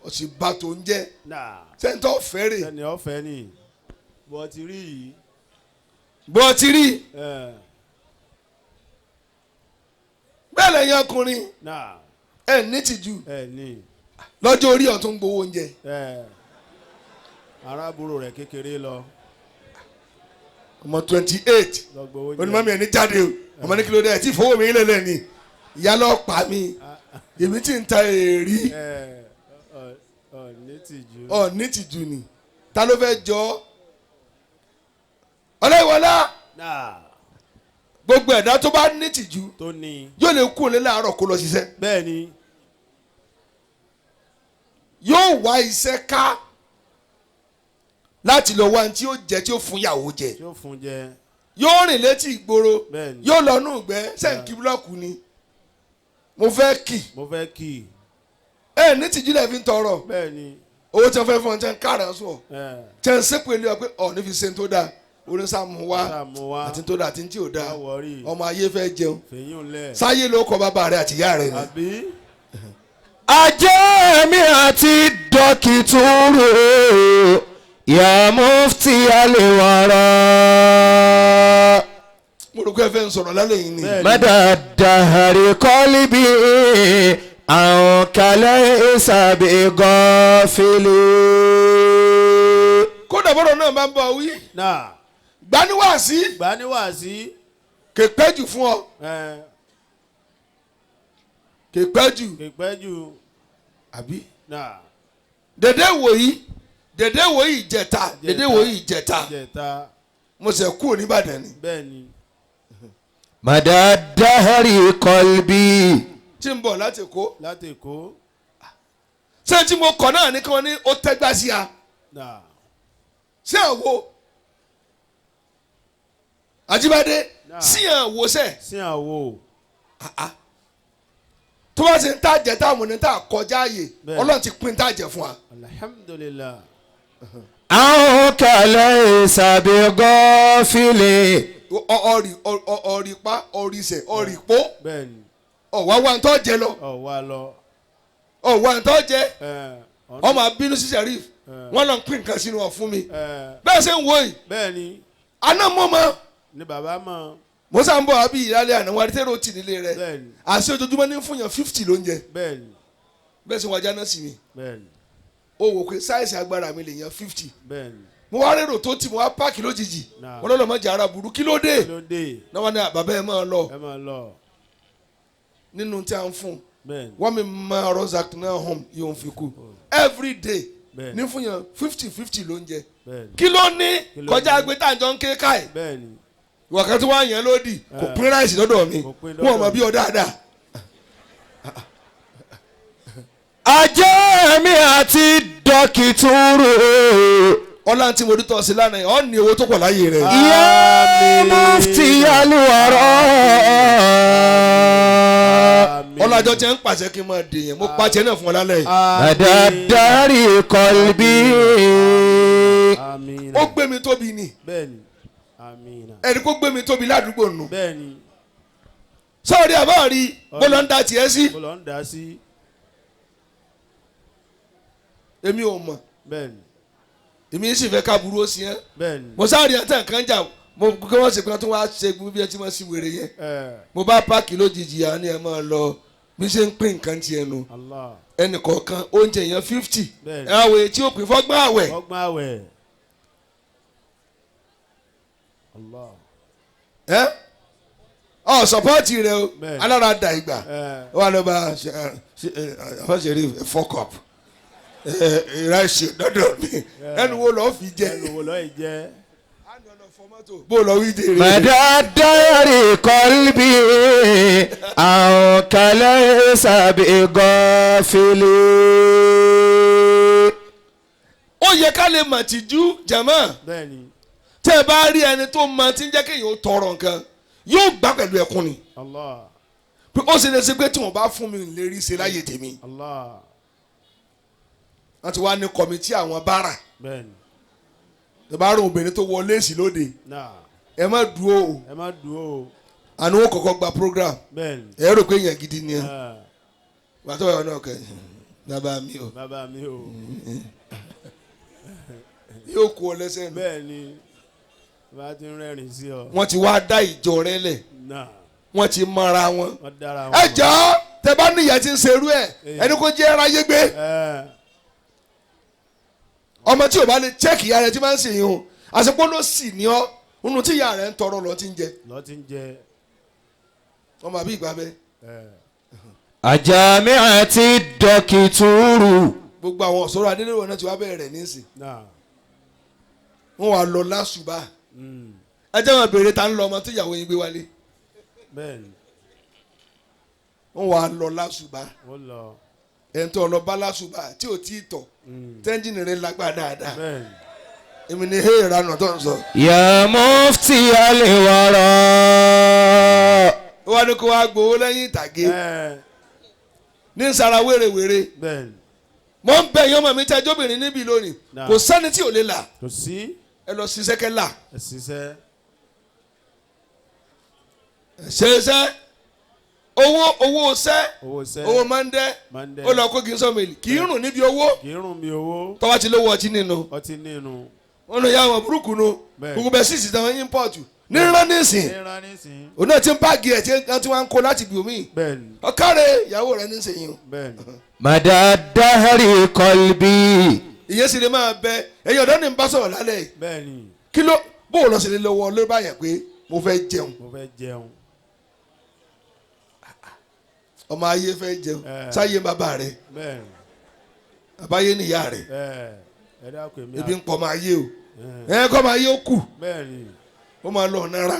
[SPEAKER 1] ọ̀sìn bá tó ń jẹ́ sẹ́ńtọ́ fẹ́rẹ̀
[SPEAKER 3] sẹ́ni ọ̀fẹ́ ni bọ́ ti rí yìí.
[SPEAKER 1] bọ́ ti rí bẹ́ẹ̀ lẹ́yìn ọkùnrin ẹ̀ ní tìjú lọ́jọ́ orí ọ̀ tó ń gbowó oúnjẹ.
[SPEAKER 3] arábùrò rẹ̀ kékeré lọ.
[SPEAKER 1] ọmọ 28 onímọ̀ mi ẹ̀ ní jáde o ọmọ ní kí ló dé ẹ̀ tí ìfowó mi lẹ̀ lẹ́ni ìyá lọ́ọ́ pa mi èmi tí ń ta èrí ní tìjú ni ta ló fẹ́ jọ ọlọ́ìwọlá gbogbo ẹ̀dá tó bá ní tìjú yóò lè kú òní láàárọ̀ kó lọ ṣiṣẹ́.
[SPEAKER 3] bẹ́ẹ̀ni.
[SPEAKER 1] yóò wá iṣẹ́ ká láti lọ wá ní tí ó jẹ tí ó fún yàwó jẹ. yóò rìn létí ìgboro yóò lọ nù gbẹ́ sẹ́ǹkì búlọ́ọ̀kù ni mo fẹ́ kì. ẹ ní tìjú lẹ̀ fi ń tọrọ.
[SPEAKER 3] bẹ́ẹ̀ni.
[SPEAKER 1] owó tí wọ́n fẹ́ fún ọ tẹ́ ń kárẹ̀ sùn ọ tẹ́ ń sépèlé ọ pé ọ ní fi ṣe tó dáa orí sàmù wá àti tó dáa àti tí ò dáa ọmọ ayé fẹ́ jẹun sáyé ló kọ bàbá rẹ àti ìyá rẹ ni.
[SPEAKER 2] ajé mi àti dọ́kítúrò ya mufti alewara.
[SPEAKER 1] mo rò pé ẹ fẹ́ ń sọ̀rọ̀ lálẹ́ yìí ni.
[SPEAKER 2] madadahari qalbi àwọn kàlẹ́ sábẹ́ gọ́fìlì.
[SPEAKER 1] kódà bọ́dọ̀ náà máa ń bọ̀ wí. gbaniwàásí. kèpẹ́ jù fún ọ. kèpẹ́ jù. àbí. dèdè wòyí ìjẹta. mo ṣe kú ní Ìbàdàn ni.
[SPEAKER 2] madadahari qalbi
[SPEAKER 1] tí ń bọ̀ láti Èkó.
[SPEAKER 3] láti Èkó.
[SPEAKER 1] ṣé tí mo kọ̀ náà ní kí wọ́n ní ó tẹ́gbà sí a. ṣé àwo Àjíbádé sí àwo sẹ́.
[SPEAKER 3] sí àwo.
[SPEAKER 1] tó bá ti ń tàjẹ́ táwọn ní tà kọjá ààyè Ọlọ́run ti pín tàjẹ́ fún wa.
[SPEAKER 3] alhamdulillah.
[SPEAKER 2] àwọn kàlẹ́ ìsàbẹ̀ gọ́fìlì.
[SPEAKER 1] ọ̀rìpá ọ̀rìṣẹ̀ ọ̀rìpó.
[SPEAKER 3] bẹ́ẹ̀ni.
[SPEAKER 1] ọ̀wá wa ń tọ́ jẹ lọ.
[SPEAKER 3] ọ̀wá lọ.
[SPEAKER 1] ọ̀wá ń tọ́ jẹ. ọmọ abínú sí Sheriff wọ́n lọ ń pín nǹkan sínú ọ̀ fún mi. bẹ́ẹ̀ ṣe ń wo yìí.
[SPEAKER 3] bẹ́ẹ̀ni.
[SPEAKER 1] aná mọ́ mọ́.
[SPEAKER 3] ni bàbá mọ́.
[SPEAKER 1] mo sá ń bọ̀ àbí ìyálẹ̀ àná wọn àdìtẹ́rù tì nílé rẹ̀.
[SPEAKER 3] bẹ́ẹ̀ni.
[SPEAKER 1] àṣẹ ojoojúmọ́ ní fún yàn 50 lóúnjẹ.
[SPEAKER 3] bẹ́ẹ̀ni.
[SPEAKER 1] bẹ́ẹ̀ ṣe wájà náà sí mi.
[SPEAKER 3] bẹ́ẹ̀ni.
[SPEAKER 1] o wò pé sáìsì agbára mi lè yan 50.
[SPEAKER 3] bẹ́ẹ̀ni.
[SPEAKER 1] mo wá rérò tó tì mo wá páàkì lójijì. wọn lọ́dọ̀ mọ́ jẹ́ ara burú kí ló dé. náà wọn ní bàbá ẹ máa lọ.
[SPEAKER 3] ẹ máa lọ.
[SPEAKER 1] nínú tí a ń fún. wọ́n mi máa rọ́ọ̀sàkì náà hàn yóò fi kú. every day ní fún yàn 50 lóúnjẹ. kí ló ní kọjá gbé tàǹjọ́ ń ké káì. ìwọ̀kan tí wọ́n yàn lódì kò pín ráìsì lọ́dọ̀ mi wọ́n mọ̀ bí ọ dáadáa.
[SPEAKER 2] ajé mi àti dọ́kítúrù.
[SPEAKER 1] ọlá tí mo rí tọ́ sí lánàá yẹn ọ́ ní owó tó pọ̀ láyé rẹ̀.
[SPEAKER 2] ìyá mufti alùwàrọ̀.
[SPEAKER 1] ọlọ́jọ́ tí ń pàṣẹ kí n máa dè yẹn mo pàṣẹ náà fún ọ lálẹ́ yìí.
[SPEAKER 2] àdàdarí kọlbí.
[SPEAKER 1] ó gbé mi tóbi ni.
[SPEAKER 3] bẹ́ẹ̀ni. Amina.
[SPEAKER 1] ẹni kó gbé mi tóbi ládùúgbò nù.
[SPEAKER 3] bẹ́ẹ̀ni.
[SPEAKER 1] sọ́ọ̀rì àbáàrí bó lọ ń da tiẹ̀ sí.
[SPEAKER 3] bó lọ ń da sí.
[SPEAKER 1] èmi ò mọ̀.
[SPEAKER 3] bẹ́ẹ̀ni.
[SPEAKER 1] èmi sì fẹ́ ká burú ó sí yẹn.
[SPEAKER 3] bẹ́ẹ̀ni.
[SPEAKER 1] mo sáré àtẹ̀ kan jà mo kí wọ́n ṣe pé tí wọ́n á ṣe bí ẹ ti máa sí wèrè yẹn. mo bá páàkì lójijì yà ni ẹ máa lọ bí ṣe ń pín nǹkan tiẹ̀ nu. ẹnì kọ̀ọ̀kan oúnjẹ yẹn 50. ẹ àwẹ̀ tí ó pín fọ́gbọ́n àwẹ̀.
[SPEAKER 3] fọ́gbọ́n àwẹ̀.
[SPEAKER 1] sọpọ́ọ̀tì rẹ o alára da ìgbà wà ló bá Sheriff fuck up ìráṣẹ lọ́dọ̀ mi ẹnu wo lọ́ọ́ fi jẹ.
[SPEAKER 3] ẹnu wo lọ́ọ́ jẹ.
[SPEAKER 1] bó lọ wí jèrè.
[SPEAKER 2] àdàdarí kọlbí àwọn kàlẹ́ ìsàbẹ̀ gọ́fìlì.
[SPEAKER 1] ó yẹ ká lè mà tìjú jàmá.
[SPEAKER 3] bẹ́ẹ̀ni.
[SPEAKER 1] tẹ́ ẹ bá rí ẹni tó mọ tí ń jẹ́ kéèyàn ó tọrọ nǹkan yóò gbà pẹ̀lú ẹkún ni. pé ó ṣe lè ṣe pé tí wọ́n bá fún mi lè rí ṣe láyé tèmi. wọ́n ti wá ní kọ̀mítì àwọn bára. ẹ bá rún obìnrin tó wọ léèsì lóde. ẹ má dúró o.
[SPEAKER 3] ẹ má dúró o.
[SPEAKER 1] àná ó kọ́kọ́ gba program. ẹ rò pé èèyàn gidi ni ẹ. wà á tọ́ ẹ náà kẹ́ bàbá mi o.
[SPEAKER 3] bàbá mi o.
[SPEAKER 1] yóò kú ọ lẹ́sẹ̀ nù.
[SPEAKER 3] bẹ́ẹ̀ni. bá ti ń rẹ́rìn sí ọ.
[SPEAKER 1] wọ́n ti wá dá ìjọ rẹ lẹ̀ wọ́n ti mọ́ra wọn. ẹ jọ tẹ bá níyà tí ń serú ẹ ẹni kó jẹ́ ráyé gbé. ọmọ tí o bá lè chẹ́ẹ̀kì ìyá rẹ tí máa ń sèyìn o àsìkò ló sì ní ọ nínú tí ìyá rẹ ń tọrọ lọ ti ń jẹ.
[SPEAKER 3] lọ ti ń jẹ.
[SPEAKER 1] ọmọ àbí ìgbà bẹ.
[SPEAKER 2] àjàmí àti dọ́kítúrù.
[SPEAKER 1] gbogbo àwọn ọ̀sọ́rọ̀ adélẹ́wọ̀n náà ti wá bẹ̀rẹ̀ nísìn. wọ́n wà lọ lásùbà. ẹ jẹ́ wọn béèrè ta ń lọ ọmọ tí ìyàwó yín gbé wálé.
[SPEAKER 3] bẹ́ẹ̀ni.
[SPEAKER 1] wọ́n wà lọ lásùbà. ẹ̀ ń tọ́ lọ bá lásùbà tí ò tí ì tọ̀ tẹ́ńjìnì rẹ̀ lágbá dáadáa. bẹ́ẹ̀ni. èmi ni hey ìranù tó ń sọ.
[SPEAKER 2] ya mufti alìwàrọ̀.
[SPEAKER 1] ó wá ní kó wá gbowó lẹ́yìn ìtàgé. ní sara wérewère.
[SPEAKER 3] bẹ́ẹ̀ni.
[SPEAKER 1] mo ń bẹ yín ọmọ mi tẹ́jọ́ obìnrin níbí lónìí kò sẹ́ni tí ò lè là.
[SPEAKER 3] kò sí.
[SPEAKER 1] ẹ lọ ṣiṣẹ́ kẹ́ là.
[SPEAKER 3] ẹ ṣiṣẹ́.
[SPEAKER 1] ṣiṣẹ́ owó ṣẹ́ owó mandẹ́ ó lọ kó kí n sọ mi kì í rùn níbi owó.
[SPEAKER 3] kì í rùn bí owó.
[SPEAKER 1] tọ́wọ́ ti lówó ọtí nínú.
[SPEAKER 3] ọtí nínú.
[SPEAKER 1] wọ́n lọ yá àwọn burúkú nu gbogbo bẹ́ẹ̀ sì sì tàn wọ́n import níran nísìn òun náà ti ń báàgì ẹ̀ tí wọ́n ń kó láti gbìyànjú mi.
[SPEAKER 3] bẹ́ẹ̀ni.
[SPEAKER 1] ọ̀kárẹ̀ ìyàwó rẹ̀ nísìnyí o.
[SPEAKER 3] bẹ́ẹ̀ni.
[SPEAKER 2] màdàdáhàrí kọlbí.
[SPEAKER 1] ìyẹn sì lè máa bẹ ẹ̀yin ọ̀dọ́ ni ń bá sọ̀rọ̀ lálẹ́ yìí.
[SPEAKER 3] bẹ́ẹ̀ni.
[SPEAKER 1] kí ló bó o lọ sí lọ́wọ́ ló bá yẹn pé mo fẹ́ jẹun.
[SPEAKER 3] mo fẹ́ jẹun.
[SPEAKER 1] ọmọ ayé fẹ́ jẹun sáyé bàbá rẹ̀.
[SPEAKER 3] bẹ́ẹ̀ni.
[SPEAKER 1] àbáyé nìyá rẹ̀.
[SPEAKER 3] ẹ dákun èmi.
[SPEAKER 1] ebi ń pọ̀ ọmọ ayé o. kọ́ ọmọ ayé ó kù.
[SPEAKER 3] bẹ́ẹ̀ni.
[SPEAKER 1] ó máa lọ náírà.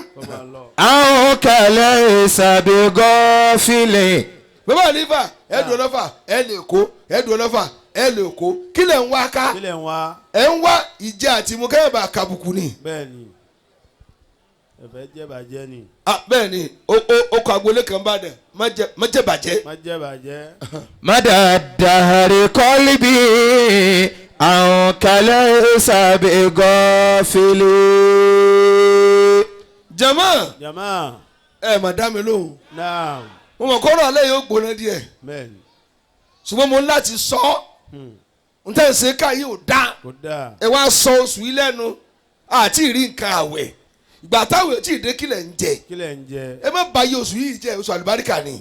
[SPEAKER 2] àwọn kàlẹ́ ìsàbẹ̀ gọ́fìlẹ̀.
[SPEAKER 1] bàbá àlífà ẹ̀dùn ọlọ́fà ẹ̀ lè kó ẹ̀dùn ọlọ́fà ẹ̀ lè kó kí lẹ̀ ń wá ká ẹ̀ ń wá ìjẹ àti mú kẹ́yìn bá kàbùkù ni.
[SPEAKER 3] bẹ́ẹ̀ni ẹ̀fẹ̀ jẹ́ bàjẹ́ ni.
[SPEAKER 1] bẹ́ẹ̀ni o kọ agboolé kan bá dẹ̀ má jẹ́ bàjẹ́.
[SPEAKER 3] má jẹ́ bàjẹ́.
[SPEAKER 2] مدى الدهر قلبي عنك ليس بغافل.
[SPEAKER 1] jama ẹ mà dá mi lóhùn.
[SPEAKER 3] naam.
[SPEAKER 1] mo mọ̀ kọ́rọ̀ alẹ́ yóò gbóná díẹ̀.
[SPEAKER 3] bẹ́ẹ̀ni.
[SPEAKER 1] ṣùgbọ́n mo ń láti sọ n tẹ́ ẹ ṣe ká yìí ò dá.
[SPEAKER 3] kò dáa.
[SPEAKER 1] ẹ wá sọ oṣù yìí lẹ́nu àti ìrí nǹkan àwẹ̀ ìgbà táwọn ètí ìdè kílẹ̀ ń jẹ.
[SPEAKER 3] kílẹ̀ ń jẹ.
[SPEAKER 1] ẹ má bàyè oṣù yìí jẹ oṣù àlùbáríkà ni.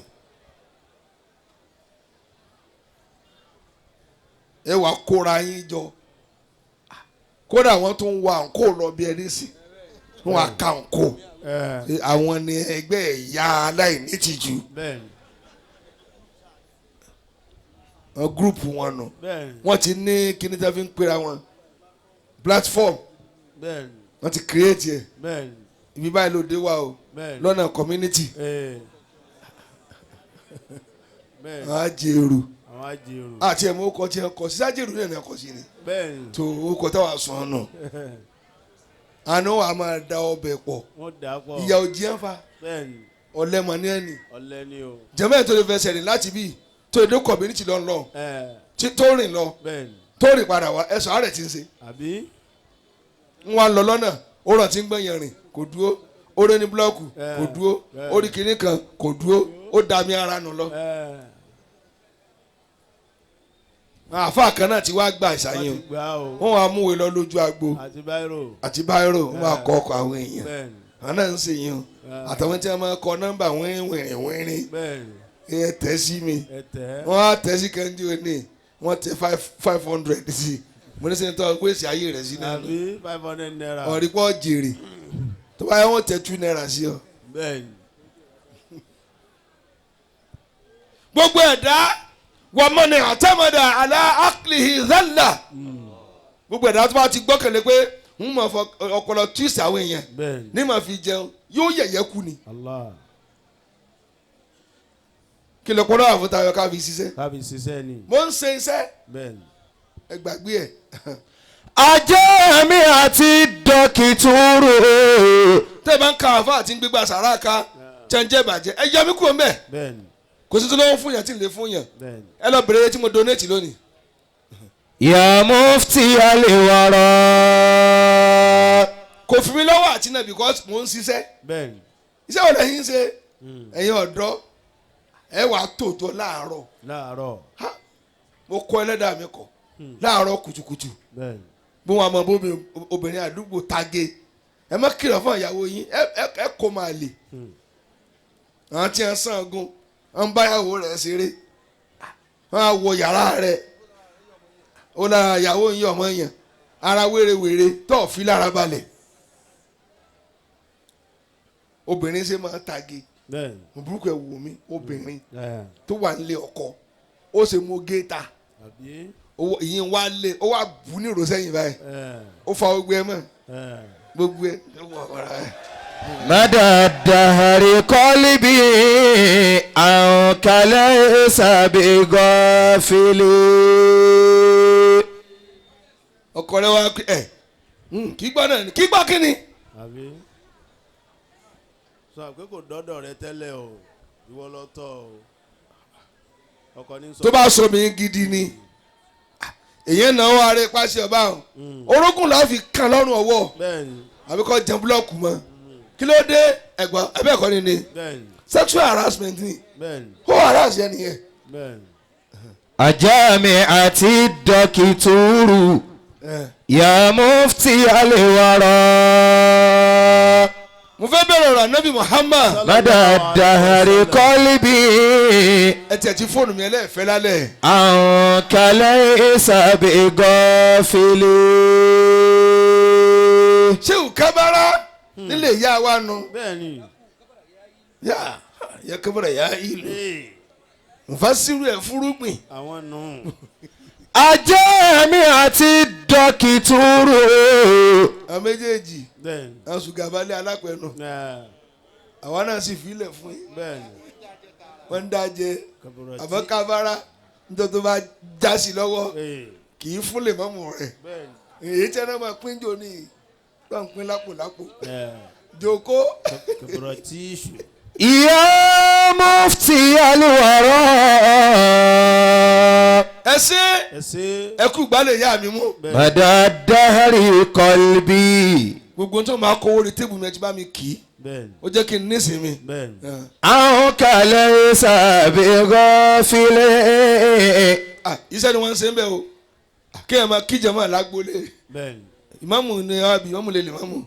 [SPEAKER 1] ẹ wàá kóra yín jọ kódà wọn tún wá nkó lọ bí ẹni sí wọn wá ká nkó àwọn ni ẹgbẹ́ ìyá aláìní tìjú wọn gúrùpù wọn nù wọn ti ní kíní tí wọn fi ń pera wọn platform wọn ti create yẹ ibi báyìí ló dé wa o lọ́nà community wọn á jèrò àti ẹ̀mú ọkọ̀ tí ẹ kọ̀ sí sájèrú náà ní ẹ̀kọ́ sí ni tó ọkọ̀ táwa sùn ọ̀nà àná wà máa da ọbẹ̀ pọ̀ ìyá òjì ẹ̀ ń fa ọ̀lẹ́mọ̀ ní ẹ̀nì jẹ́mọ́ ẹ̀ tó lè fẹsẹ̀ rìn láti bí tó èdè community lọ́nlọ́ tó rìn lọ tó rìn padà wá ẹ̀sọ́ àárẹ̀ ti ń ṣe ń wá lọ lọ́nà ó ràn tí ń gbẹ̀yìn rìn kò dúró ó rẹ́ ní búlọ́ọ̀kù kò dúró ó rí kinní kan kò dúró ó dàmí ara nù lọ. àfa kan náà ti wá gba ìsàyẹn o wọn wá múwèé lọ lójú agbo àti báírò wọn wá kọ ọkọ àwọn èèyàn àwọn náà ń ṣe yẹn o àtàwọn tí wọn máa kọ nọ́mbà wẹ́rìn ẹ tẹ̀ sí mi wọn á tẹ̀ sí kẹ́ńdí òní wọn tẹ̀ 500 sí mo ní sẹ́ni tó ọ pèsè ayé rẹ̀ sí náà ọ̀rí pọ̀ jèrè tó bá yẹ wọn tẹ̀ 2 naira sí ọ. gbogbo ẹ̀dá wàmọ́ni àtẹ́mọ̀dà àlá àkìlìhì zálà gbogbo ẹ̀dá tó bá ti gbọ́kànlé pé ń mọ̀ fọ ọpọlọ tíìsì àwọn èèyàn ní màá fi jẹun yóò yẹ̀yẹ́ kú ni. kí ló pọ́nrọ́ àfọ̀tà ayọ̀ ká fi ṣiṣẹ́ ni. mo ń ṣe iṣẹ́ ẹ gbàgbé ẹ̀.
[SPEAKER 2] ajé mi àti dọ́kítúrò.
[SPEAKER 1] tẹ́ ẹ bá ń ka àfa àti gbégbá sàrà ká jẹ́njẹ́ bàjẹ́ ẹ yẹ mí kúrò mbẹ́. kò sí tó lọ́wọ́ fún yàn tí ń lè fún yàn ẹ lọ bèrè tí mo donate lónìí.
[SPEAKER 2] ya mufti aliwara.
[SPEAKER 1] kò fi mi lọ́wọ́ àti náà because mo ń ṣiṣẹ́. iṣẹ́ wo lẹ́yìn ṣe ẹ̀yin ọ̀dọ́ ẹ wà á tòótọ́ láàárọ̀ mo kọ́ ẹlẹ́dàá mi kọ́ láàárọ̀ kùtùkùtù bó wọn àmọ́ bóbi obìnrin àdúgbò tage ẹ má kìlọ̀ fún ìyàwó yín ẹ kó máa lè àwọn tí wọn sàn gun wọn bá ìyàwó rẹ̀ ṣeré wọn á wọ yàrá rẹ̀ ó lára ìyàwó yín ọmọ yẹn ara wérewère tó fi lára balẹ̀ obìnrin ṣe máa tage burúkú ẹ wò mí obìnrin tó wà nílé ọkọ ó ṣe mú géètà ìyẹn wá lé ó wá bù ní ìrọsẹ́yìn báyìí ó fa gbogbo ẹ mọ́ gbogbo ẹ.
[SPEAKER 2] مدى الدهر قلبي عنك ليس بغافل.
[SPEAKER 1] ọkọ rẹ wá ẹ kígbà náà kígbà kínní.
[SPEAKER 3] sọ pé kò dọ́dọ̀ rẹ tẹ́lẹ̀ o ìwọ lọ tọ́ o ọkọ ní sọ.
[SPEAKER 1] tó bá sọ mí gidi ni èyí náà wà rẹ pàṣẹ ọba orógùn làwọn fi kàn lọ́rùn ọwọ́ àbí kọ́ jẹun búlọ́ọ̀kù mọ́ kí ló dé ẹ̀gbọ́n ẹ̀bẹ̀ kọ́ ni sexual harassment ni ó harass yẹn nìyẹn.
[SPEAKER 2] ajá mi àti dọ́kítúrù ya mufti aliwara.
[SPEAKER 1] mo fẹ́ bẹ̀rẹ̀ ọ̀rọ̀ Ànábì Muhammad.
[SPEAKER 2] mada dahari kọ́líbì.
[SPEAKER 1] ẹ tiẹ̀ ti fóònù mi ẹlẹ́ẹ̀fẹ́ lálẹ́.
[SPEAKER 2] àwọn kàlẹ́ ìsàbẹ̀ gọ́fìlì.
[SPEAKER 1] ṣé ò kábàárà nílé ìyá wa nù.
[SPEAKER 3] bẹ́ẹ̀ni.
[SPEAKER 1] yà kábàárà yà ìlú. nfa sírù ẹ̀ fúrúgbìn.
[SPEAKER 3] àwọn nù.
[SPEAKER 2] ajé mi àti dọ́kítúrò.
[SPEAKER 1] àwọn méjèèjì àwọn sùgàbálẹ̀ alápẹ̀nu àwọn náà sì filẹ̀ fún yín. wọ́n ń dájẹ́ àmọ́ kábàárà nítorí tó bá já sí lọ́wọ́ kì í fún lè mọ́mù rẹ̀ èyí tí ẹni máa pín jò ní pín lápò jòkó.
[SPEAKER 2] Ya mufti alwara.
[SPEAKER 1] ẹ kú gbálẹ̀ ìyá mi mú.
[SPEAKER 2] Mada dahari qalbi.
[SPEAKER 1] gbogbo tó máa kówó rí tébù mi ẹ ti bá mi kì í ó jẹ́ kí n nísìnyí.
[SPEAKER 2] Àwọn kàlẹ́ sàbẹ̀gọ́ filẹ̀.
[SPEAKER 1] iṣẹ́ ni wọ́n ń ṣe ń bẹ̀ o kéèyàn máa kíjẹ máa lágbólé ìmáàmù ni àbí ìmáàmù lè lè máàmù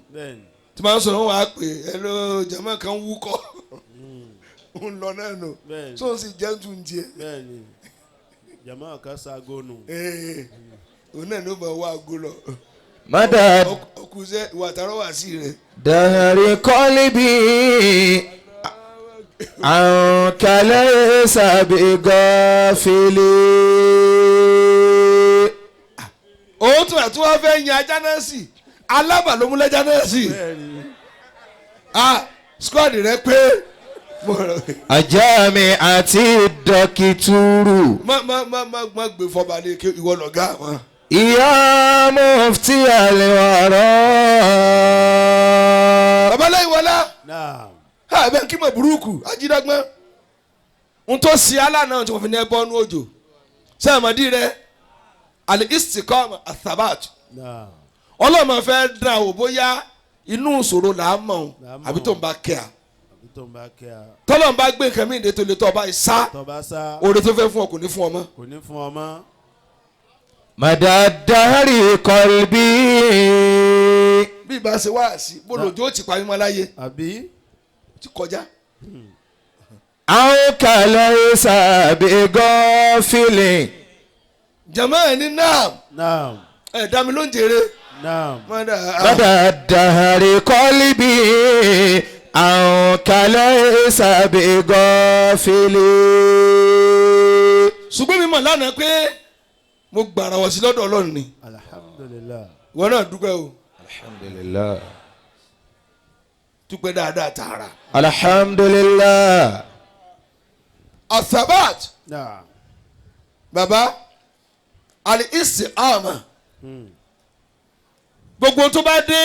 [SPEAKER 1] tí máa ń sọ̀rọ̀ wọn wàá pè é ló jàmá kan wúkọ́ ń lọ náà nù tó ń sì jẹ́ tún tiẹ̀.
[SPEAKER 3] jàmá kan sago nù.
[SPEAKER 1] òun náà ló bá wá aago lọ.
[SPEAKER 2] Mada
[SPEAKER 1] ọkùnrin ìwà àtàrọ̀ wá sí rẹ̀.
[SPEAKER 2] dahari qalbi. Àwọn kàlẹ́ sàbẹ̀gọ́ filẹ̀.
[SPEAKER 1] òun tún àti wọn fẹ́ yan ajá náà sí alábà ló mú lẹ́jà náà sí. squad rẹ pé.
[SPEAKER 2] Ajá mi àti dọ́kítúrù.
[SPEAKER 1] má gbé fọba ní kí ìwọ lọ̀gá wọn.
[SPEAKER 2] Ya mufti alwara.
[SPEAKER 1] babaláyé wọlá. bẹ́ẹ̀ kí mọ̀ burúkú ajídágbọ́n n tó ṣe alánà tí wọ́n fi ní ẹbọ ní òjò sẹ́ẹ̀mọ́dí rẹ̀ al-istiqama athabat ọlọ́mọ fẹ́ dán o bóyá inú ìṣòro là á mọ̀ àbí tó ń bá kẹ́ à tọ́lọ́ ń bá gbé nǹkan mí ìdè tó lè tọ́ ọba ìsá oore tó fẹ́ fún ọ kò ní fún ọ mọ́.
[SPEAKER 2] Mada dahari qalbi.
[SPEAKER 1] bí ìbá ṣe wá sí bólójú ó ti parí mọ́ láyé ti kọjá.
[SPEAKER 2] Àwọn kàlẹ́ sàbẹ̀gọ́ filẹ̀.
[SPEAKER 1] jama ẹ ní naam ẹ dá mi ló ń jèrè.
[SPEAKER 2] Mada dahari qalbi. Àwọn kàlẹ́ sàbẹ̀gọ́ filẹ̀.
[SPEAKER 1] ṣùgbọ́n mi mọ̀ lánàá pé mo gbàrà wọ̀ sí lọ́dọ̀ Ọlọ́run ni.
[SPEAKER 3] alhamdulilah.
[SPEAKER 1] ìwọ náà dúpẹ́ o.
[SPEAKER 2] Alhamdulillah.
[SPEAKER 1] dúpẹ́ dáadáa tààrà.
[SPEAKER 2] Alhamdulillah.
[SPEAKER 1] athabat. baba al-istiqama. gbogbo tó bá dé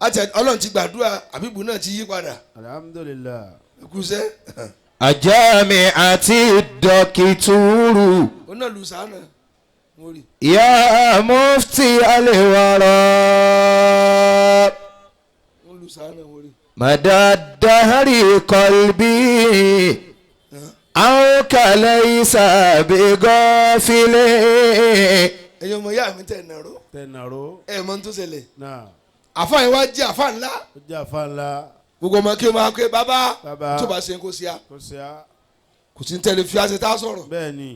[SPEAKER 1] àti Ọlọ́run ti gbàdúrà àbíbù náà ti yí padà.
[SPEAKER 3] alhamdulilah.
[SPEAKER 1] ẹkúṣẹ́.
[SPEAKER 2] Ajá mi àti dọ́kítúrù.
[SPEAKER 1] ó náà lù sànà mo rí.
[SPEAKER 2] Ya mufti alwara.
[SPEAKER 1] ó lù sànà mo rí.
[SPEAKER 2] Mada dahari qalbi. Àwọn kàlẹ́ sàbẹ̀gọ́ filẹ̀.
[SPEAKER 1] ẹ̀yin ọmọ ìyá mi tẹ̀ nàró. ẹ̀ mọ́ tó ṣẹlẹ̀. àfa yẹn wá jẹ́ àfa ńlá.
[SPEAKER 3] ó jẹ́ àfa ńlá.
[SPEAKER 1] gbogbo ọmọ kí o máa ké bàbá tó bá ṣe ń kó sí a. kò sí ní tẹ̀lé fi àṣẹ tá a sọ̀rọ̀.
[SPEAKER 3] bẹ́ẹ̀ni.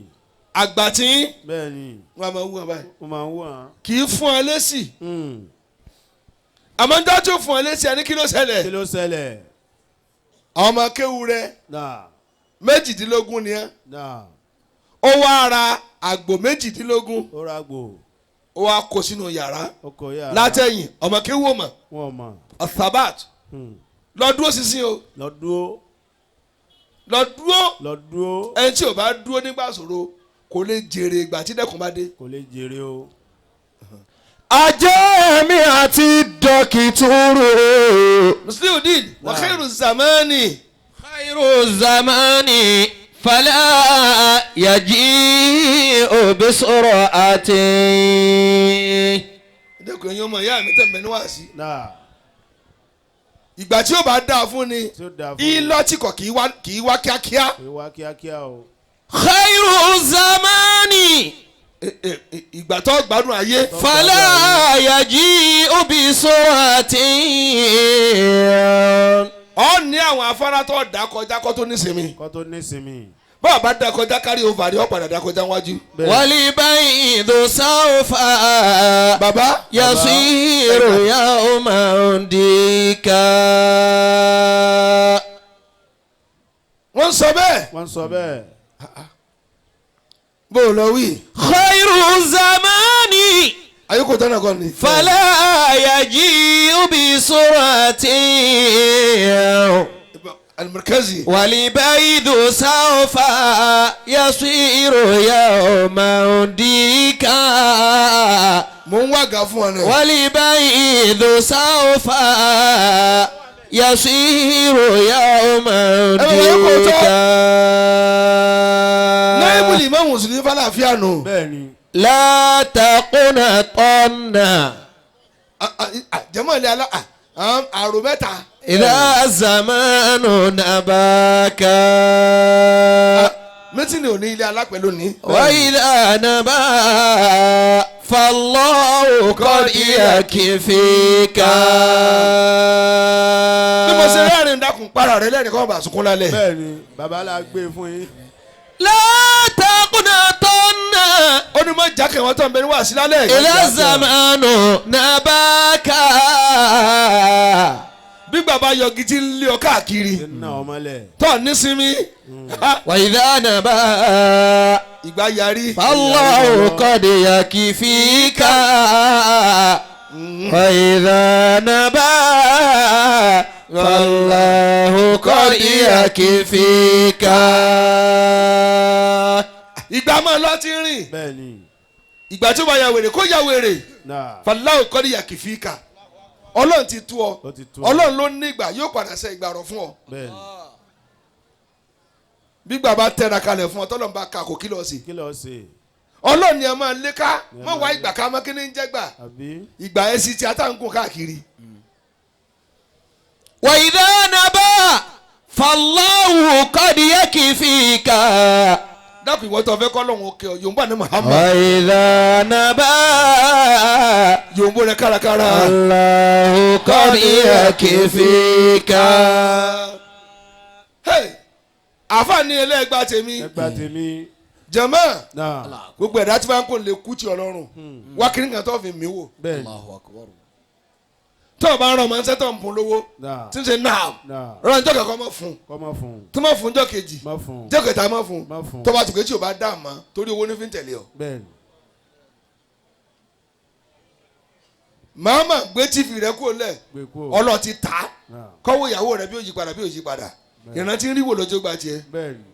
[SPEAKER 1] àgbà tí.
[SPEAKER 3] bẹ́ẹ̀ni.
[SPEAKER 1] wọ́n á máa wú wọn báyìí.
[SPEAKER 3] wọ́n máa wú wọn.
[SPEAKER 1] kì í fún ọ lésì. àmọ́ ń dájú fún ọ lésì ẹni kí ló ṣẹlẹ̀. àwọn ọmọ kéwu rẹ. 18 ni ẹ. ó wá ra àgbò 18.
[SPEAKER 3] ó ra àgbò.
[SPEAKER 1] ó wá kó sínú yàrá. látẹ̀yìn ọmọ kéwu ò mọ̀. athabat. lọ dúró sísìn o. lọ dúró. ẹni tí o bá dúró nígbà ṣòro kò lè jèrè ìgbà tí dẹ́kun bá dé.
[SPEAKER 3] kò lè jèrè o.
[SPEAKER 2] Ajá mi àti dọ́kítúrù.
[SPEAKER 1] musliudeen wa khairu zamani.
[SPEAKER 2] Khairu zamani fala yaji'u bisur'ati.
[SPEAKER 1] dẹ́kun ẹ̀yin ọmọ ìyá mi tẹ̀ mẹ́ni wá sí. ìgbà tí ó bá dáa fún ni ìlọtìkọ̀ kì í wá kíákíá.
[SPEAKER 2] Khairu zamani.
[SPEAKER 1] ìgbà tó gbádùn ayé.
[SPEAKER 2] Fala yaji'u bisur'ati.
[SPEAKER 1] ọ ní àwọn afárá tó dá kọjá kó tó nísinmi. bá a bá dá kọjá kárí ovari ọ padà dá kọjá wájú.
[SPEAKER 2] wali baydu sawfa.
[SPEAKER 1] baba
[SPEAKER 2] yasiru yawman dika.
[SPEAKER 1] wọ́n sọ bẹ́ẹ̀. bó o lọ wí.
[SPEAKER 2] khairu zamani.
[SPEAKER 1] ayé kò tán náà kọ́ ni.
[SPEAKER 2] fala yaji'u bi surati.
[SPEAKER 1] المركزي
[SPEAKER 2] والبيض سوف يصير يوما ديكا
[SPEAKER 1] mo ń wàgà fún ọ náà.
[SPEAKER 2] والبيض سوف يصير يوما ديكا
[SPEAKER 1] náírà Imam mùsùlùmí fàlàfíà nù.
[SPEAKER 3] bẹ́ẹ̀ni.
[SPEAKER 2] لا تقنطن
[SPEAKER 1] jẹ́mọ̀ ilé alá àrò mẹ́ta.
[SPEAKER 2] إذا الزمان نباك
[SPEAKER 1] mẹ́tìnì ò ní ilé alápẹ̀ lónìí.
[SPEAKER 2] وإذا نبا فالله قد يكفيك.
[SPEAKER 1] bí mo ṣe rẹ́rìn dákun para rẹ lẹ́rìn kọ́ bá sunkún lálẹ́.
[SPEAKER 3] bẹ́ẹ̀ni bàbá la gbé fún yín.
[SPEAKER 2] لا تقنطن
[SPEAKER 1] ó ní mọ jákè wọn tó ń bẹ ní wàásù lálẹ́.
[SPEAKER 2] إذا الزمان نباك.
[SPEAKER 1] bí bàbá yọgi ti ń lé ọ káàkiri.
[SPEAKER 3] ṣé náà ọmọlẹ̀.
[SPEAKER 1] tọ́ nísìmí.
[SPEAKER 2] وإذا نبا
[SPEAKER 1] ìgbà yarí.
[SPEAKER 2] فالله قد يكفيك. وإذا نبا فالله قد يكفيك.
[SPEAKER 1] ìgbà máa lọ ti rìn.
[SPEAKER 3] bẹ́ẹ̀ni.
[SPEAKER 1] ìgbà tí ó bá ya wèrè kó ya wèrè.
[SPEAKER 3] náà.
[SPEAKER 1] fàlàó kọ́ ní yàkìfíkà. ọlọ́run ti tú ọ.
[SPEAKER 3] ó ti tú ọ.
[SPEAKER 1] ọlọ́run ló ní ìgbà yóò padà ṣe ìgbà rọ̀ fún ọ.
[SPEAKER 3] bẹ́ẹ̀ni.
[SPEAKER 1] bí bàbá tẹ̀ra kalẹ̀ fún ọ tọ́lọ́run bá ka kò kí lọ sí.
[SPEAKER 3] kí ló ṣe.
[SPEAKER 1] ọlọ́run ni ẹ máa lé ká má wá ìgbà ká má kí ni ń jẹ́ gbà.
[SPEAKER 3] àbí.
[SPEAKER 1] ìgbà ẹ sì ti àtàǹkùn káàkiri.
[SPEAKER 2] وإذا نبا فالله قد يكفيك.
[SPEAKER 1] dákun ìwọ tó fẹ́ kọ́ lọ́hùn òkè ọ yòǹbó ní Muhammad.
[SPEAKER 2] وإذا نبا
[SPEAKER 1] yòǹbó rẹ kárakára.
[SPEAKER 2] الله قد يكفيك.
[SPEAKER 1] àfààní ẹlẹ́gbàá tèmi.
[SPEAKER 3] ẹgbà tèmi.
[SPEAKER 1] jàmáà
[SPEAKER 3] náà.
[SPEAKER 1] gbogbo ẹ̀dá tí wọ́n kò lè kú ti ọlọ́run wá kiri nǹkan tó fi mí wò.
[SPEAKER 3] bẹ́ẹ̀ni.
[SPEAKER 1] tó o bá ń rán ọmọ ẹsẹ̀ tó ń fún lówó
[SPEAKER 3] náà.
[SPEAKER 1] tí ń ṣe náà
[SPEAKER 3] náà.
[SPEAKER 1] rán ọjọ́ kẹ̀kọ́ mọ̀ fún
[SPEAKER 3] kọ́ mọ́ fún un.
[SPEAKER 1] tí mọ̀ fún ọjọ́ kejì
[SPEAKER 3] mọ́ fún un.
[SPEAKER 1] jẹ́ kẹta mọ̀ fún
[SPEAKER 3] mọ́ fún un.
[SPEAKER 1] tó bá tùkẹ́ tí o bá dá àmọ́ torí owó ní fi ń tẹ̀lé ọ.
[SPEAKER 3] bẹ́ẹ̀ni.
[SPEAKER 1] màmá gbé tífì rẹ kúrò lẹ̀
[SPEAKER 3] gbé kú.
[SPEAKER 1] ọlọ́ ti tà
[SPEAKER 3] náà.
[SPEAKER 1] kọ́wọ́ ìyàwó rẹ bí ó yí padà bí ó yí padà ìrántí ń rí wò lọ́jọ́ gba tiẹ̀.
[SPEAKER 3] bẹ́ẹ̀ni.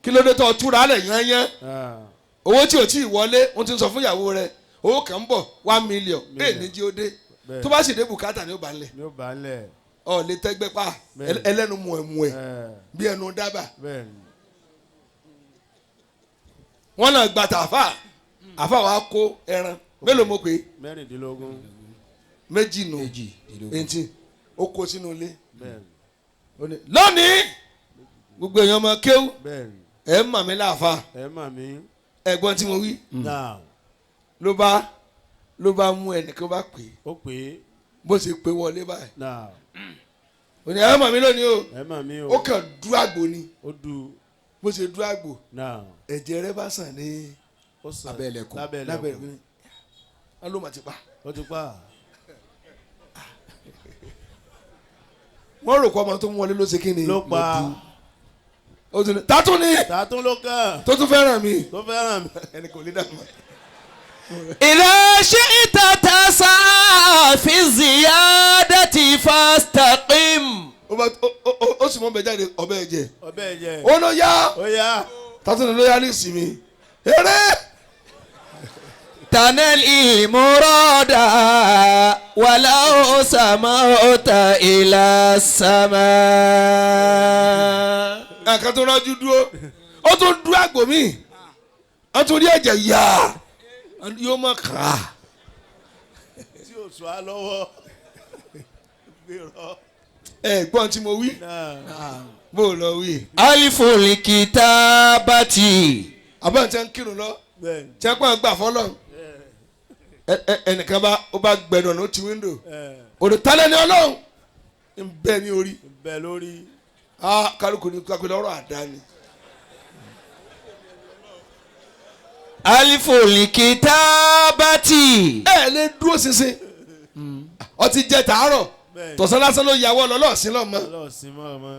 [SPEAKER 1] kí ló dé tó túra lẹ̀ yányán
[SPEAKER 3] náà.
[SPEAKER 1] owó tí o tí ì wọlé wọ́n ti ń sọ fún ìyàwó rẹ owó kan ń bọ̀ 1 million bẹ́ẹ̀ ní jí ó dé
[SPEAKER 3] bẹ́ẹ̀.
[SPEAKER 1] tó bá sì dé bùkátà ni ó bá ń lẹ̀
[SPEAKER 3] ni ó bá ń lẹ̀.
[SPEAKER 1] ọ lè tẹ́gbẹ́ pa
[SPEAKER 3] Bẹ́ẹ̀.
[SPEAKER 1] ẹlẹ́nu mu ẹ̀ bí ẹnu dábà
[SPEAKER 3] bẹ́ẹ̀ni.
[SPEAKER 1] wọ́n náà gba tàfà àfà wa kó ẹran mélòó mo pè é
[SPEAKER 3] 16.
[SPEAKER 1] méjì nù 18 ó kó sínú ilé
[SPEAKER 3] bẹ́ẹ̀ni.
[SPEAKER 1] ó ní lónìí gbogbo èèyàn ọmọ kéwú
[SPEAKER 3] bẹ́ẹ̀ni.
[SPEAKER 1] ẹ̀ ń mà mí láàfà
[SPEAKER 3] ẹ mà mí.
[SPEAKER 1] ẹ̀gbọ́n tí mo wí
[SPEAKER 3] náà.
[SPEAKER 1] ló bá mú ẹnìkan bá pè é
[SPEAKER 3] ó pè é.
[SPEAKER 1] bó ṣe pé wọlé báyìí
[SPEAKER 3] náà.
[SPEAKER 1] ó ní ẹ̀ ń mà mí lónìí o
[SPEAKER 3] ẹ mà mí o.
[SPEAKER 1] ó kàn dú àgbò ni
[SPEAKER 3] ó du.
[SPEAKER 1] bó ṣe dú àgbò
[SPEAKER 3] náà.
[SPEAKER 1] ẹ̀jẹ̀ rẹ bá sàn ní
[SPEAKER 3] ó sàn.
[SPEAKER 1] abẹ́lẹ̀kùn
[SPEAKER 3] lábẹ́lẹ̀kùn.
[SPEAKER 1] wọn ló mà ti pa
[SPEAKER 3] ó ti pa.
[SPEAKER 1] wọ́n rò pé ọmọ tó ń wọlé ló ṣe kí ni
[SPEAKER 3] ló pa.
[SPEAKER 1] ó tún ní tátún ni
[SPEAKER 3] tààtún ló kàn.
[SPEAKER 1] tó tún fẹ́ràn mi
[SPEAKER 3] tó fẹ́ràn mi.
[SPEAKER 1] ẹnì kò ní dàgbà.
[SPEAKER 2] إذا شئت تسعى في الزيادة فاستقم.
[SPEAKER 1] ó sì mọ bẹ jáde ọbẹ̀ ẹ̀jẹ̀
[SPEAKER 3] ọbẹ̀ ẹ̀jẹ̀.
[SPEAKER 1] ó lọ yá
[SPEAKER 3] ó yá.
[SPEAKER 1] tátún ló yá ní ìsinmi eré
[SPEAKER 2] تنال المراد ولو سموت إلى السماء.
[SPEAKER 1] ẹ̀ka tó rájú dúró ó tún dú àgbò mi ó tún rí ẹ̀jẹ̀ yá yóò má kà á.
[SPEAKER 3] tí o sọ á lọ́wọ́. gbèrò.
[SPEAKER 1] ẹ̀gbọ́n tí mo wí
[SPEAKER 3] náà.
[SPEAKER 1] bó o lọ wí.
[SPEAKER 2] ألف الكتابة.
[SPEAKER 1] àbá tí wọ́n ń kírun lọ
[SPEAKER 3] bẹ́ẹ̀ni.
[SPEAKER 1] tí wọ́n pọ̀ gbà fọ́lọ́ ẹnìkan ó bá gbẹ̀dọ̀ ní ó ti wíńdò òrùtálẹ̀ ni ọlọ́run ń bẹ ní orí
[SPEAKER 3] bẹ́ẹ̀ lórí.
[SPEAKER 1] kálukú ní kápẹ́ lọ́rọ̀ àdáni.
[SPEAKER 2] ألف الكتابة.
[SPEAKER 1] ẹ lè dúró ṣinṣin ọtí jẹ tàárọ̀ tọ̀sán lásán ló yàwọ́ lọ́lọ́ọ̀sìn lọ́mọ
[SPEAKER 3] ọlọ́ọ̀sìn mọ́ ọmọ.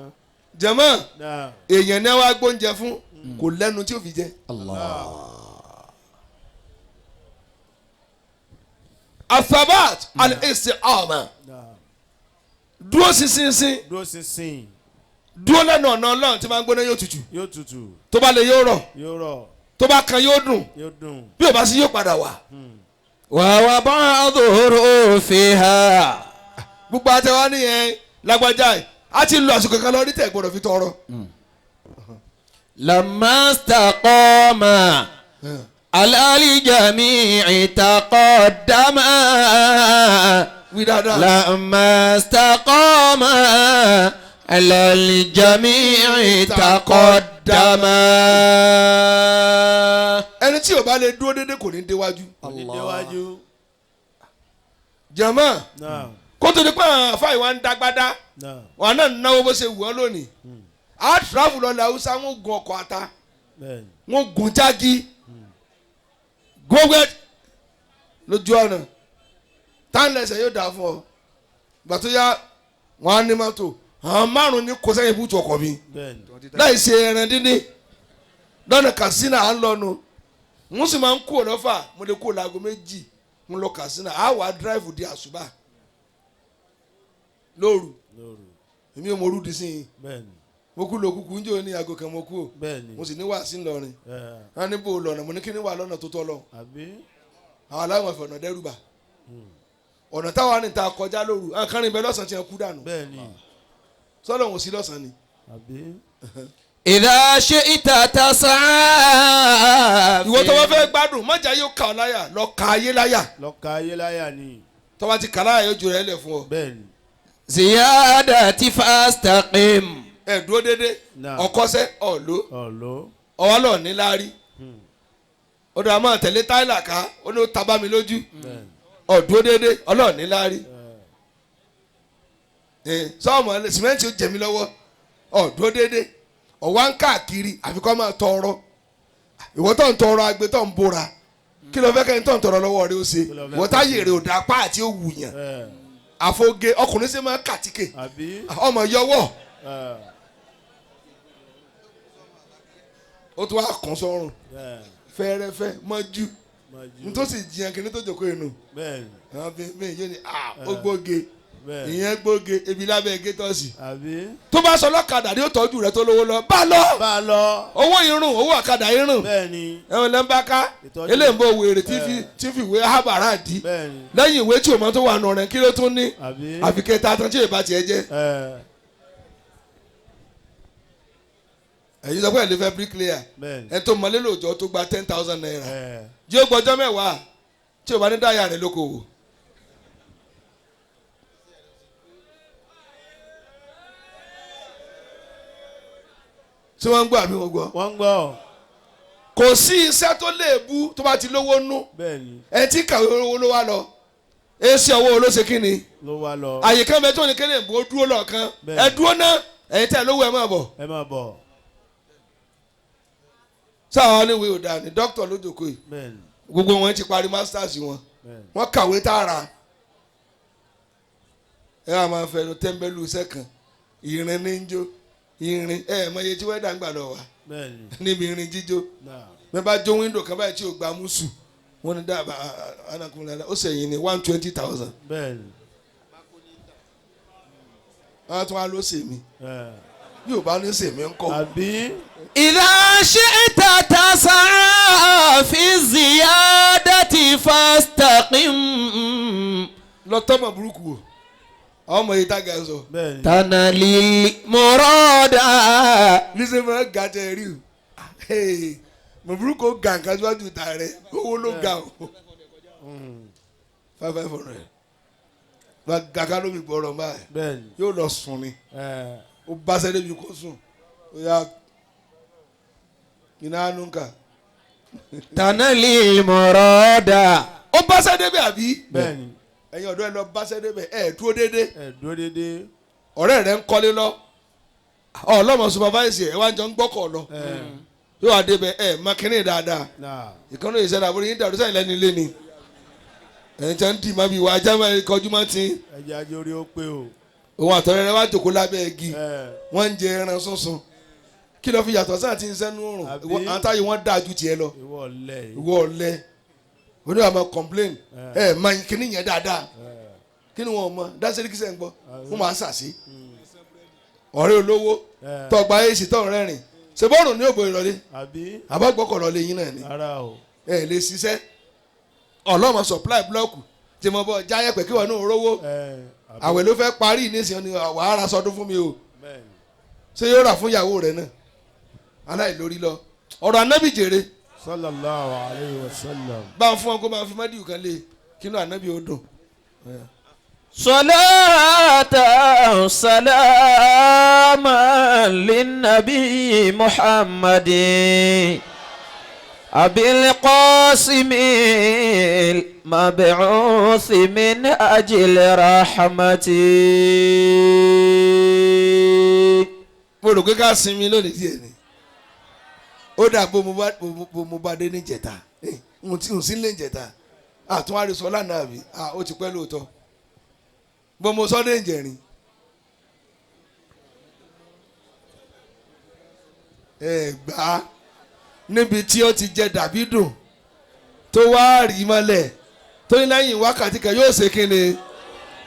[SPEAKER 1] jẹ̀mọ́
[SPEAKER 3] náà.
[SPEAKER 1] èèyàn ní wàá gbóúnjẹ fún kò lẹ́nu tí ó fi jẹ. athabat al-istiqama dúró sísìn
[SPEAKER 3] dúró ṣinṣin.
[SPEAKER 1] dúró lẹ́nu ọ̀nà Ọlọ́run tí máa ń gbóná yóò tutù
[SPEAKER 3] yóò tutù.
[SPEAKER 1] tó bá lè yóò rọ̀
[SPEAKER 3] yóò rọ̀.
[SPEAKER 1] tó bá kan yóò dùn
[SPEAKER 3] yóò dùn.
[SPEAKER 1] bí ò bá sí yóò padà wá.
[SPEAKER 2] ووضع ظهره فيها
[SPEAKER 1] gbogbo àtẹwá nìyẹn lágbájá yìí a ti lo àsìkò kan lọ rí tẹ̀ gbọ́dọ̀ fi tọrọ.
[SPEAKER 2] لما استقام على الجميع تقدم
[SPEAKER 1] wí dáadáa.
[SPEAKER 2] لما استقام على الجميع تقدم
[SPEAKER 1] ẹni tí ò bá lè dúró déédéé kò ní déwájú.
[SPEAKER 3] onídéwájú.
[SPEAKER 1] jàmá
[SPEAKER 3] náà.
[SPEAKER 1] kó tó di pé àwọn àfáà ìwà ń dágbádá
[SPEAKER 3] náà.
[SPEAKER 1] wọn náà náwó bó ṣe wù ọ́ lónìí. a travel lọ ilẹ̀ haúsá wọn gun ọkọ̀ ata
[SPEAKER 3] bẹ́ẹ̀ni.
[SPEAKER 1] wọn gun jági gbogbo lójú ọ̀nà tánlẹ̀sẹ̀ yóò dà fún ọ gbà tó yá wọn á ní mọ́tò àwọn márùn ní kò sẹ́yìn bùtù ọkọ̀ mi
[SPEAKER 3] bẹ́ẹ̀ni.
[SPEAKER 1] láì ṣe ẹran dídín lọ́nà Katsina à ń lọ́nu wọ́n sì máa ń kú ọ̀lọ́fà mo lè kú láago méjì mo lọ Katsina á wà á dráìfù di àṣùbà lóru èmi ò mọ orúdi sí i
[SPEAKER 3] bẹ́ẹ̀ni.
[SPEAKER 1] mo kú lọ kúkú ń jò ní aago kan mo kú o
[SPEAKER 3] bẹ́ẹ̀ni.
[SPEAKER 1] mo sì ní wàásí ńlọrin wọn ní bò lọ́nà mo ní kí ni wà lọ́nà tó tọ́ lọ
[SPEAKER 3] àbí.
[SPEAKER 1] àwọn aláwọ̀ ẹ̀fọ̀ ọ̀nà dẹ́rùbà ọ̀nà táwa ní ta kọjá lóru àkàrin bẹ lọ́sàn-án tí wọ́n kú dànù
[SPEAKER 3] bẹ́ẹ̀ni.
[SPEAKER 1] sọ́dọ̀ wọn ò sí lọ́sàn-án ni.
[SPEAKER 3] àbí.
[SPEAKER 2] إذا شئت تسعى
[SPEAKER 1] ìwọ tó bá fẹ́ gbádùn mọ́jà yóò kà ọ́ láyà lọ ka ayé láyà
[SPEAKER 3] lọ́ka ayéláyà ni.
[SPEAKER 1] tó bá ti kà láyà yóò jù rẹ̀ lẹ̀ fún ọ.
[SPEAKER 3] bẹ́ẹ̀ni.
[SPEAKER 2] زيادة فاستقم
[SPEAKER 1] ẹ dúró déédéé
[SPEAKER 3] Náà.
[SPEAKER 1] ọkọsẹ́ ọ̀lọ́
[SPEAKER 3] ọ̀lọ́.
[SPEAKER 1] ọwọ́ lọ ní láárí ó dàá máa tẹ̀lé táìlà ká ó ní ó tabá mi lójú
[SPEAKER 3] bẹ́ẹ̀ni.
[SPEAKER 1] ọ̀dúró déédéé ọlọ́ọ̀ ní láárí sọ́ọ̀mù sìmẹ́ǹtì ó jẹ mí lọ́wọ́ ọ̀dúró déédéé ọ̀wá ń káàkiri àfikọ́ máa tọrọ ìwọ tó ń tọrọ agbe tó ń bóra kí ló fẹ́ kẹ́ni tó ń tọrọ lọ́wọ́ rẹ ó ṣe ìwọ táyé rẹ ò dá pa àti ó wù yàn àfoge ọkùnrin sì máa kàtíkè
[SPEAKER 3] àbí.
[SPEAKER 1] ọmọ yọwọ́ ó tún wá kàn sọ́run fẹ́rẹ́fẹ́ mọ́jú nítòsí jiyàn kí ní tó jókòó inú
[SPEAKER 3] bẹ́ẹ̀ni.
[SPEAKER 1] àwọn bíi yóò ní ó gbóge
[SPEAKER 3] bẹ́ẹ̀ni.
[SPEAKER 1] ìyẹn gbóge ebi lábẹ́ gétọ́sì
[SPEAKER 3] àbí.
[SPEAKER 1] tó bá sọ lọ́kadà ní ó tọ́jú rẹ tó lówó lọ bá lọ
[SPEAKER 3] bá a lọ.
[SPEAKER 1] owó irun owó ọ̀kadà irun
[SPEAKER 3] bẹ́ẹ̀ni.
[SPEAKER 1] ẹ̀wọ̀n lẹ́ńbàká
[SPEAKER 3] Ìtọ́jú.
[SPEAKER 1] eléǹbó wèrè tí fi ìwé hábàrà dì
[SPEAKER 3] bẹ́ẹ̀ni.
[SPEAKER 1] lẹ́yìn ìwé tí o mọ tó wà nù rẹ̀ kí ló tún ní
[SPEAKER 3] àbí.
[SPEAKER 1] àfikẹ́ta tán tí èèbá tiẹ̀ jẹ́ ẹ̀yin sọ pé ẹ̀ lè fẹ́ bricklayer
[SPEAKER 3] bẹ́ẹ̀ni.
[SPEAKER 1] ẹ̀ tó mọ̀lẹ́ lòjọ́ tó gba 10,000 naira jí ó gbọ́jọ́ mẹ́wàá tí o bá ní dáyà rẹ̀ lókòwò. tí wọ́n ń gbọ́ àbí wọ́n gbọ́.
[SPEAKER 3] wọ́n ń gbọ́.
[SPEAKER 1] kò sí iṣẹ́ tó léèbú tó bá ti lówó nú
[SPEAKER 3] bẹ́ẹ̀ni.
[SPEAKER 1] ẹ tí kàwé owó ló wá lọ èsì ọwọ́ olóṣè kínni
[SPEAKER 3] ló wá lọ.
[SPEAKER 1] àyè kan bẹ tó ní kéde ìbò dúró lọ́ọ̀kan
[SPEAKER 3] Bẹ́ẹ̀.
[SPEAKER 1] ẹ dúró ná ẹ̀yin tẹ̀ lówó ẹ máa bọ̀
[SPEAKER 3] ẹ máa bọ̀.
[SPEAKER 1] sáwọn oníwèé ò dáa ní dókítà lójókòó yìí
[SPEAKER 3] bẹ́ẹ̀ni.
[SPEAKER 1] gbogbo wọn ti parí masters wọn
[SPEAKER 3] bẹ́ẹ̀ni.
[SPEAKER 1] wọn kàwé tààrà ẹ wà máa fẹnu tẹ́ḿbẹ́lú sẹ́kàn ìrìn ní jó ìrìn ẹ mọ iye tí wẹ́dà ń gbà lọ wá
[SPEAKER 3] bẹ́ẹ̀ni.
[SPEAKER 1] níbi ìrìn jíjó
[SPEAKER 3] náà.
[SPEAKER 1] bẹ́ẹ̀ bá jó wíńdò kan báyìí tí ò gba mùsù wọn ni dáàbà anakunlẹ̀ ó sẹ̀yìn ní 120,000
[SPEAKER 3] bẹ́ẹ̀ni.
[SPEAKER 1] wọn tún wá ló sèmi bí ò bá ní sèmi ń kọ́.
[SPEAKER 3] àbí.
[SPEAKER 2] إذا شئت تسعى في الزيادة فاستقم
[SPEAKER 1] lọ tọ́mọ̀ burúkú o àwọn ọmọ yìí tága sọ.
[SPEAKER 3] bẹ́ẹ̀ni.
[SPEAKER 2] تنال المراد
[SPEAKER 1] níṣẹ́ máa ga tẹ̀ rí o mọ̀ burúkú ó ga nǹkan síwájú ta rẹ̀ owó ló ga o 500 wà gàgà ló fi gbọ́rọ̀ báyìí
[SPEAKER 3] bẹ́ẹ̀ni.
[SPEAKER 1] yóò lọ sùn ni ó bá sẹ́dẹ̀ bí kò sùn ó yà iná nùkà.
[SPEAKER 2] تنال المراد
[SPEAKER 1] ó bá sẹ́dẹ̀ bẹ́ẹ̀ àbí
[SPEAKER 3] bẹ́ẹ̀ni.
[SPEAKER 1] ẹ̀yin ọ̀dọ́ ẹ lọ bá sẹ́dẹ̀ bẹ́ẹ̀ ẹ̀ dúró déédéé
[SPEAKER 3] ẹ dúró déédéé.
[SPEAKER 1] ọ̀rẹ́ rẹ̀ ń kọ́lé lọ ọlọ́mọ supervise ẹ̀ wá jọ ń gbọ́kọ̀ lọ yóò wá débẹ̀ ẹ̀ makínì dáadáa
[SPEAKER 3] náà.
[SPEAKER 1] ìkànnì ìṣẹ̀lẹ̀ àbúrò yín dàrú sẹ́yìn lẹ́nu ilé ni ẹ̀yin tí wọ́n ń dì má bí ìwà ajá máa kọjú má ti
[SPEAKER 3] ẹjẹ ajé orí ó pé o.
[SPEAKER 1] òun àtọ̀rẹ́ rẹ̀ wá jòkó lábẹ́ igi wọ́n ń jẹ ẹran sunsun kí ló fi yàtọ̀ sáà tí ń sẹ́nu òrùn
[SPEAKER 3] Àbí?
[SPEAKER 1] àwọn táyé wọn dáa ju tiẹ̀ lọ
[SPEAKER 3] ìwọ ọ̀lẹ yìí.
[SPEAKER 1] ìwọ ọ̀lẹ oní àmọ́ complain máa kíní yẹn dáadáa kí ni wọn mọ dáṣẹ́rí kí sẹ́ ń gbọ́ wọ́n máa ṣàṣì ọ̀rẹ́ olówó tọgbà èsì tọ̀ rẹ́rìn ṣe bọ́ọ̀rùn ní òbò ìrọ̀lẹ́ àbọ̀gbọ́kọ̀ rọ̀lẹ́ yín náà ni ẹ lè ṣiṣẹ́ ọlọ́mọ supply blọ́ọ̀kù tí mo bọ̀ jáyẹ̀ pẹ̀ kí wọ́n náà rówó àwẹ̀ ló fẹ́ parí nísìnyí ni wàá ra sọdún fún mi o ṣé yóò rà fún ìyàwó rẹ náà aláìlórí lọ ọ̀rọ̀ anábì jèrè
[SPEAKER 3] sallallahu alayhi wa sallam
[SPEAKER 1] bá ń fún ọ kó máa fi mádìí kan lé kínú anábì ó dùn.
[SPEAKER 2] salatan salaman linnabi muhammadin abil qasimil mab'uthi min ajli rahmati.
[SPEAKER 1] mo rò pé ká sinmi lónìí díẹ̀ ni ó dà bó mo bá dé ní jẹ̀ta n sí lé jẹ̀ta àtúnwárí sọ lánàá àbí ó ti pẹ́ lóòótọ́ bó mo sọ dé ìjẹ̀rin gbà níbi tí ó ti jẹ dàbí dùn tó wá rí mọ́lẹ̀ tó ní lẹ́yìn wákàtí kan yóò ṣe kíni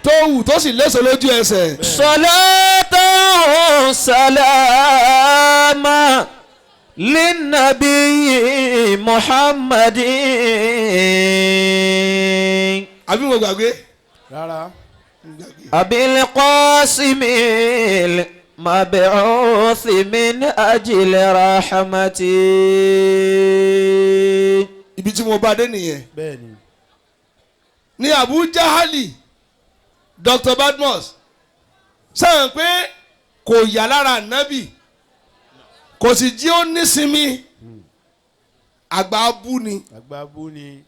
[SPEAKER 1] tó wù tó sì léso lójú ẹsẹ̀.
[SPEAKER 2] salatan salama linnabi muhammadin.
[SPEAKER 1] àbí mo gbàgbé.
[SPEAKER 3] rárá.
[SPEAKER 2] abil qasimil mab'uthi min ajli rahmati.
[SPEAKER 1] ibi tí mo bá dé nìyẹn.
[SPEAKER 3] bẹ́ẹ̀ni.
[SPEAKER 1] ní Abu Jahali Dr. Badmus sẹ́yìn pé kò yà lára nábì kò sì jí ó nísinmi àgbà abú ni.
[SPEAKER 3] àgbà abú ni.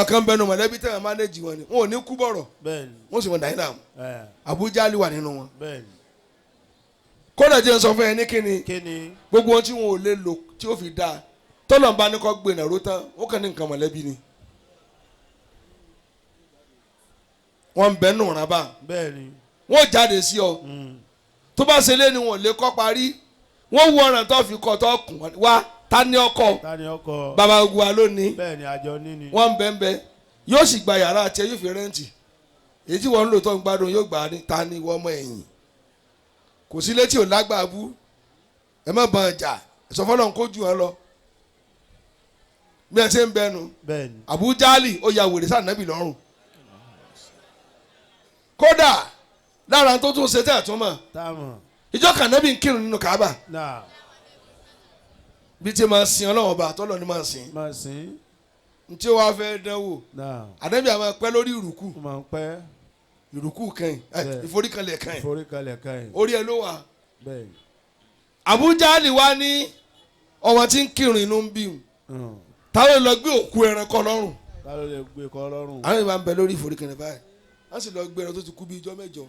[SPEAKER 1] kan bẹnu mọ̀lẹ́bí tẹ̀wọ̀n mánéjì wọn ni wọn ò ní kú bọ̀rọ̀ wọ́n sì mọ̀ dáyé náà Abu Jahali wà nínú wọn. kódà jẹ́ n sọ fún ẹ ní kíni gbogbo ohun tí wọn ò lè lò tí ó fi dáa tọ́lọ̀ ń bá ní kọ́ gbé nàró tán ó kàn ní nǹkan mọ̀lẹ́bí ni. wọ́n ń bẹ́ nù rán bá wọ́n jáde sí ọ tó bá ṣe lé ni wọn ò lè kọ́ parí wọ́n wú ọ̀ràn tó fi kọ́ tó kùn wá ta ni ọkọ bàbá ogun wa lónìí wọ́n ń bẹ́ yóò sì gba yàrá àti ẹ yóò fi rẹ́ǹtì èyí tí wọ́n ń lò tó ń gbádùn yóò gbà ní ta ni wọ́n mọ ẹ̀yìn kò sí létí ò lágbàbú ẹ má bọ̀ ọjà ìsọfọ́nà ń kójú wọn lọ bí ẹ ṣe ń bẹnu Abu Jahali ó ya wèrè sáà nábì lọ́rùn kódà lára tó tún ṣe tẹ́ ẹ̀ tún mọ̀ ìjọ kànábì ń kírun nínú Kaaba bí tí máa sin Ọlọ́run ọba tọ́lọ́ ni máa sin ntí wàá fẹ́ dánwò ànábì àmọ́ pẹ́ lórí ìrùkù kẹ́yìn ìforíkalẹ̀ kẹ́yìn orí ẹ ló wà. Abu Jahali wá ní ọmọ tí ń kírun inú ń bí wọn táwọn lọ gbé òkú ẹranko lọ́rùn àwọn ìbá ń bẹ lórí ìforíkalẹ̀ báyìí wọ́n sì lọ gbé ẹran tó ti kú bí ijọ́ mẹ́jọ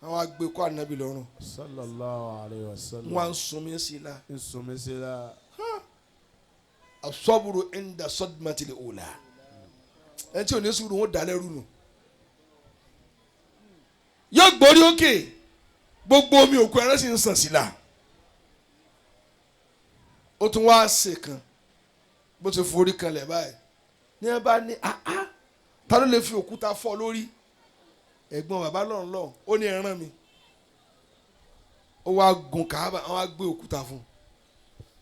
[SPEAKER 1] àwọn agbè kó ànábì lọ́rùn.
[SPEAKER 3] sallallahu alayhi wa sallam.
[SPEAKER 1] wọ́n á ń sunmi sí la.
[SPEAKER 3] ń sunmi sí la.
[SPEAKER 1] asọ́bùrù ẹ̀ńdà sọ́dúnmátìlì òòlà ẹni tí ò ní sùúrù wọn dà lẹ́rù nù. yóò gbórí òkè gbogbo omi òkú ẹran sì ń sàn sí la. ó tún wá ṣe kan bó ti forí kanlẹ̀ báyìí ní ẹ bá ní ta ló lè fi òkúta fọ́ lórí ẹ̀gbọ́n bàbá lọ́run lọ́run ó ní ẹran mi ó wá gun Káàbà àwọn á gbé òkúta fún un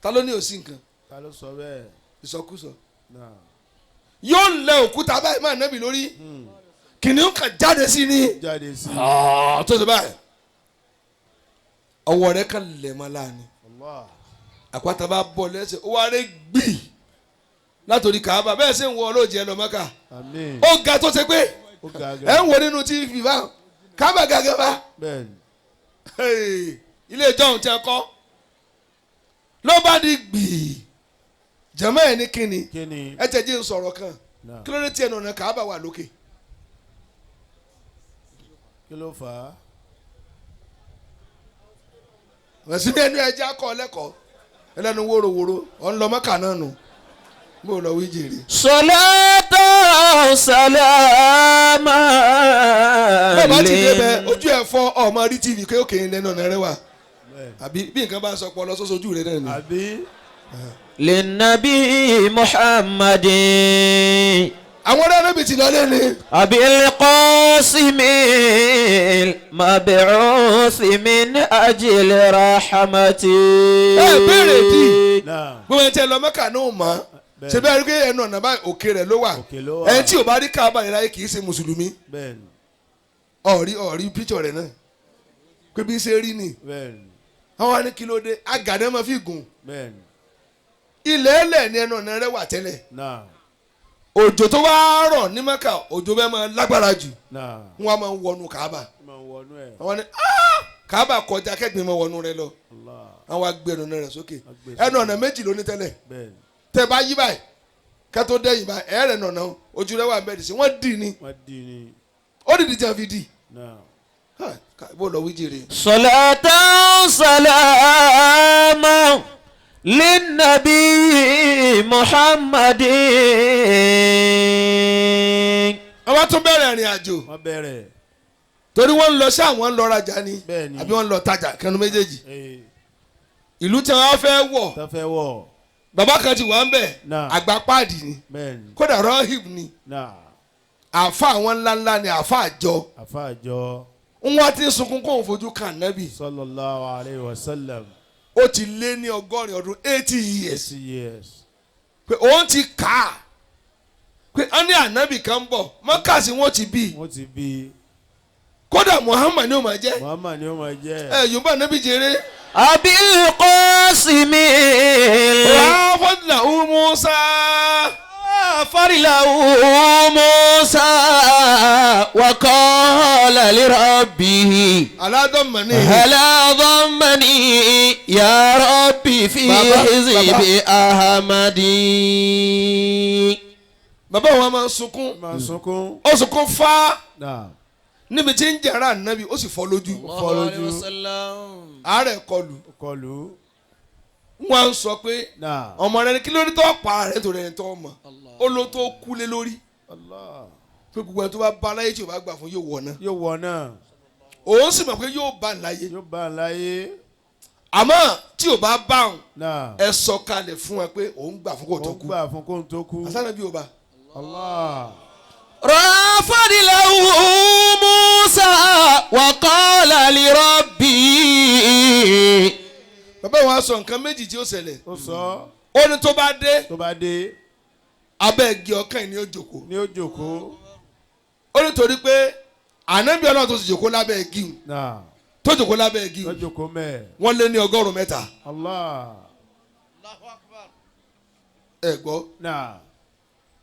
[SPEAKER 1] ta ló ní òsì nǹkan
[SPEAKER 3] ta ló sọ bẹ́ẹ̀
[SPEAKER 1] ìsọkúsọ yóò lẹ òkúta báyìí máa nẹ́bi lórí kìnìún kan jáde sí ni tó ṣe báyìí ọwọ́ rẹ̀ kan lẹ̀ mọ́ láàánú àpáta bá bọ̀ lẹ́sẹ̀ ó wá rẹ̀ gbì látòrí Káàbà bẹ́ẹ̀ ṣe ń wọ olóòjì ẹ lọ Mẹ́kà ó ga tó ṣe pé ẹ ń wo nínú TV bá Káàbà gàgà bá ilé ìjọhún tí a kọ́ ló bá di gbìí jẹ́mọ́ ẹ̀ ní kíni ẹ tẹ̀ jí ń sọ̀rọ̀ kan kí ló dé tí ẹnu ọ̀nà Káàbà wà lókè.
[SPEAKER 3] kí ló fà á.
[SPEAKER 1] ẹ̀sìn ẹnu ẹja kọ́ lẹ́kọ̀ọ́ ẹlẹ́nu wóróworó ọ̀n lọ Mẹ́kà náà nù mo lọ wí jèrè.
[SPEAKER 2] salatan salama.
[SPEAKER 1] bẹ́ẹ̀ bá ti dé bẹ́ẹ̀ ojú ẹ̀ fọ́ ọmọ rí TV kéèké lẹ́nu ọ̀nà rẹ wà àbí bí nǹkan bá sọ pọ̀ lọ sójú rẹ náà ni.
[SPEAKER 3] àbí.
[SPEAKER 2] linnabi muhammadin.
[SPEAKER 1] àwọn ọ̀rẹ́ Ànábì ti lọlé ni.
[SPEAKER 2] بالقاسم المبعوث من أجل رحمتي.
[SPEAKER 1] béèrè dì
[SPEAKER 3] náà
[SPEAKER 1] gbogbo ẹni tí ẹ lọ Mẹ́kà náà mọ̀ ṣe bẹ́ẹ̀ rí pé ẹnu ọ̀nà báyìí òkè rẹ̀ ló wà ẹni tí ò bá rí Káàbà yẹn láyé kì í ṣe mùsùlùmí
[SPEAKER 3] bẹ́ẹ̀ni
[SPEAKER 1] ọ̀rí píṣọ̀ rẹ̀ náà pé bí ṣe rí ni
[SPEAKER 3] bẹ́ẹ̀ni
[SPEAKER 1] àwọn wa ní kí ló dé àgàdé máa fi gùn
[SPEAKER 3] bẹ́ẹ̀ni
[SPEAKER 1] ilẹ̀ ẹlẹ̀ ni ẹnu ọ̀nà rẹ̀ wà tẹ́lẹ̀
[SPEAKER 3] náà
[SPEAKER 1] òjò tó wá rọ̀ ní Mẹ́kà òjò bẹ́ẹ̀ máa lágbára jù
[SPEAKER 3] náà
[SPEAKER 1] wọ́n á máa wọnú Káàbà
[SPEAKER 3] máa wọnú ẹ̀
[SPEAKER 1] àwọn ni Káàbà kọjá kẹ́gbìn máa wọnú rẹ̀ lọ
[SPEAKER 3] Allah
[SPEAKER 1] àwọn agbẹ̀rún rẹ̀ sókè ẹnu ọ̀nà méjì ló ní tẹ́lẹ̀
[SPEAKER 3] bẹ́ẹ̀ni
[SPEAKER 1] tẹ́ bá yí báyìí kátó dẹ́yìn báyìí ẹ̀rẹ̀ nànà ojú rẹ̀ wà bẹ́ẹ̀ sí wọ́n dì ní
[SPEAKER 3] wọ́n di ni
[SPEAKER 1] ó dìdí jẹ́ fi dì
[SPEAKER 3] náà
[SPEAKER 1] bó lọ wí jèrè.
[SPEAKER 2] صلاة سلاما للنبي محمد.
[SPEAKER 1] àwọn tún bẹ̀rẹ̀ ìrìn àjò
[SPEAKER 3] wọ́n bẹ̀rẹ̀
[SPEAKER 1] torí wọ́n ń lọ sí àwọn ń lọ rajà ni
[SPEAKER 3] bẹ́ẹ̀ni
[SPEAKER 1] àbí wọ́n ń lọ tajà kẹnu méjèèjì
[SPEAKER 3] ee
[SPEAKER 1] ìlú tí wọ́n fẹ́ wọ̀
[SPEAKER 3] tó fẹ́ wọ̀
[SPEAKER 1] bàbá kan ti wà ń bẹ̀
[SPEAKER 3] náà
[SPEAKER 1] àgbà páàdì ni
[SPEAKER 3] bẹ́ẹ̀ni
[SPEAKER 1] kódà rọ́hìb ni
[SPEAKER 3] náà
[SPEAKER 1] àfa àwọn ńláńlá ni àfa àjọ
[SPEAKER 3] àfàjọ
[SPEAKER 1] wọ́n ti sunkún kó òun fojú kan nábì
[SPEAKER 3] sallallahu alayhi wa sallam
[SPEAKER 1] ó ti lé ní 80 years
[SPEAKER 3] 80 years
[SPEAKER 1] pé òun ti kà á pé wọ́n ní ànábì kan ń bọ̀ mọ́kàsí wọn ti bí
[SPEAKER 3] wọ́n ti bí
[SPEAKER 1] kódà Muhammad ni ó máa jẹ́
[SPEAKER 3] Muhammad ni ó máa jẹ́
[SPEAKER 1] yorùbá ànábì jèrè
[SPEAKER 2] بالقاسم
[SPEAKER 1] ráfọ́dúnlá Musa
[SPEAKER 2] فرله موسى وقال لربه
[SPEAKER 1] aládọ́mọ̀ni
[SPEAKER 2] هل ضمني يا ربي في حزب أحمد.
[SPEAKER 1] bàbá wọn máa ń sunkún
[SPEAKER 3] máa sunkún
[SPEAKER 1] ó sunkún fá
[SPEAKER 3] náà
[SPEAKER 1] níbi tí ń jẹ̀rọ ànábì ó sì fọ́ lójú
[SPEAKER 3] fọ́ lójú
[SPEAKER 1] àárẹ̀ kọlù
[SPEAKER 3] kọlù
[SPEAKER 1] wọn ń sọ pé
[SPEAKER 3] náà
[SPEAKER 1] ọmọ rẹ ni kí ló ní tó pa rẹ tó rẹ ní tó mọ̀ ó ló tó kú lé lórí
[SPEAKER 3] Allah
[SPEAKER 1] pé gbogbo ẹni tó bá bá aláyé tí ò bá gbà fún yóò wọ̀ náà
[SPEAKER 3] yóò wọ̀ náà
[SPEAKER 1] òun sì mọ̀ pé yóò bá láyé
[SPEAKER 3] yóò bá a láyé
[SPEAKER 1] àmọ́ tí ò bá bá òun
[SPEAKER 3] náà
[SPEAKER 1] ẹ sọ kalẹ̀ fún ẹ pé òun gbà fún kò tó
[SPEAKER 3] ó
[SPEAKER 1] kú
[SPEAKER 3] gbà fún kóun tó kú
[SPEAKER 1] àsánà bí ò bá.
[SPEAKER 3] Allah
[SPEAKER 2] رافض له موسى وقال لربه.
[SPEAKER 1] bàbá wa sọ nǹkan méjì tí ó ṣẹlẹ̀
[SPEAKER 3] ó sọ
[SPEAKER 1] ó ní tó bá dé
[SPEAKER 3] tó bá dé
[SPEAKER 1] abẹ́ igi ọkàn ni ó jókòó
[SPEAKER 3] ní ó jókòó
[SPEAKER 1] ó ní torí pé ànábì Ọlọ́run tó ti jókòó lábẹ́ igi
[SPEAKER 3] náà
[SPEAKER 1] tó jókòó lábẹ́ igi
[SPEAKER 3] tó jókòó mẹ́ẹ̀
[SPEAKER 1] wọ́n lé ní 100
[SPEAKER 3] Allah
[SPEAKER 1] ẹ gbọ́
[SPEAKER 3] náà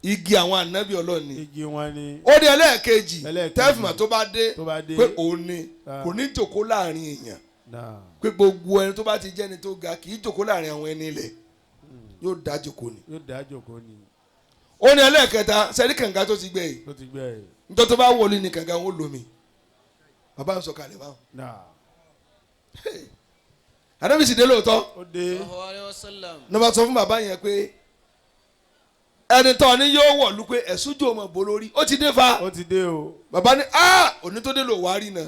[SPEAKER 1] igi àwọn ànábì Ọlọ́run ni
[SPEAKER 3] igi wọn ni
[SPEAKER 1] ó ní ẹlẹ́ẹ̀kejì
[SPEAKER 3] Ẹlẹ́ẹ̀kejì.
[SPEAKER 1] tẹ́fìmà tó bá dé
[SPEAKER 3] tó bá dé
[SPEAKER 1] pé òun ni
[SPEAKER 3] Ah.
[SPEAKER 1] kò ní jókòó láàrin èèyàn
[SPEAKER 3] náà
[SPEAKER 1] pé gbogbo ẹni tó bá ti jẹ́ni tó ga kì í jókòó láàrin àwọn ẹni ilẹ̀ yóò dá jókòó ni.
[SPEAKER 3] yóò dá jókòó ni
[SPEAKER 1] ó ní ẹlẹ́ẹ̀kẹta sẹ́rí kànga tó ti gbẹ yìí
[SPEAKER 3] tó ti gbẹ yìí
[SPEAKER 1] nítorí tó bá wọlé ní kànga wọn lomi bàbá ń sọ kalẹ̀ báwọn.
[SPEAKER 3] náà
[SPEAKER 1] ànábì sì dé lóòótọ́
[SPEAKER 3] ó dé
[SPEAKER 1] ní wọ́n sọ fún bàbá yẹn pé ẹni tó ní yóò wọ̀lú pé ẹ̀sùn jò mọ̀ bó lórí ó ti dé fa
[SPEAKER 3] ó ti dé o
[SPEAKER 1] bàbá ní òní tó dé lò wá rí náà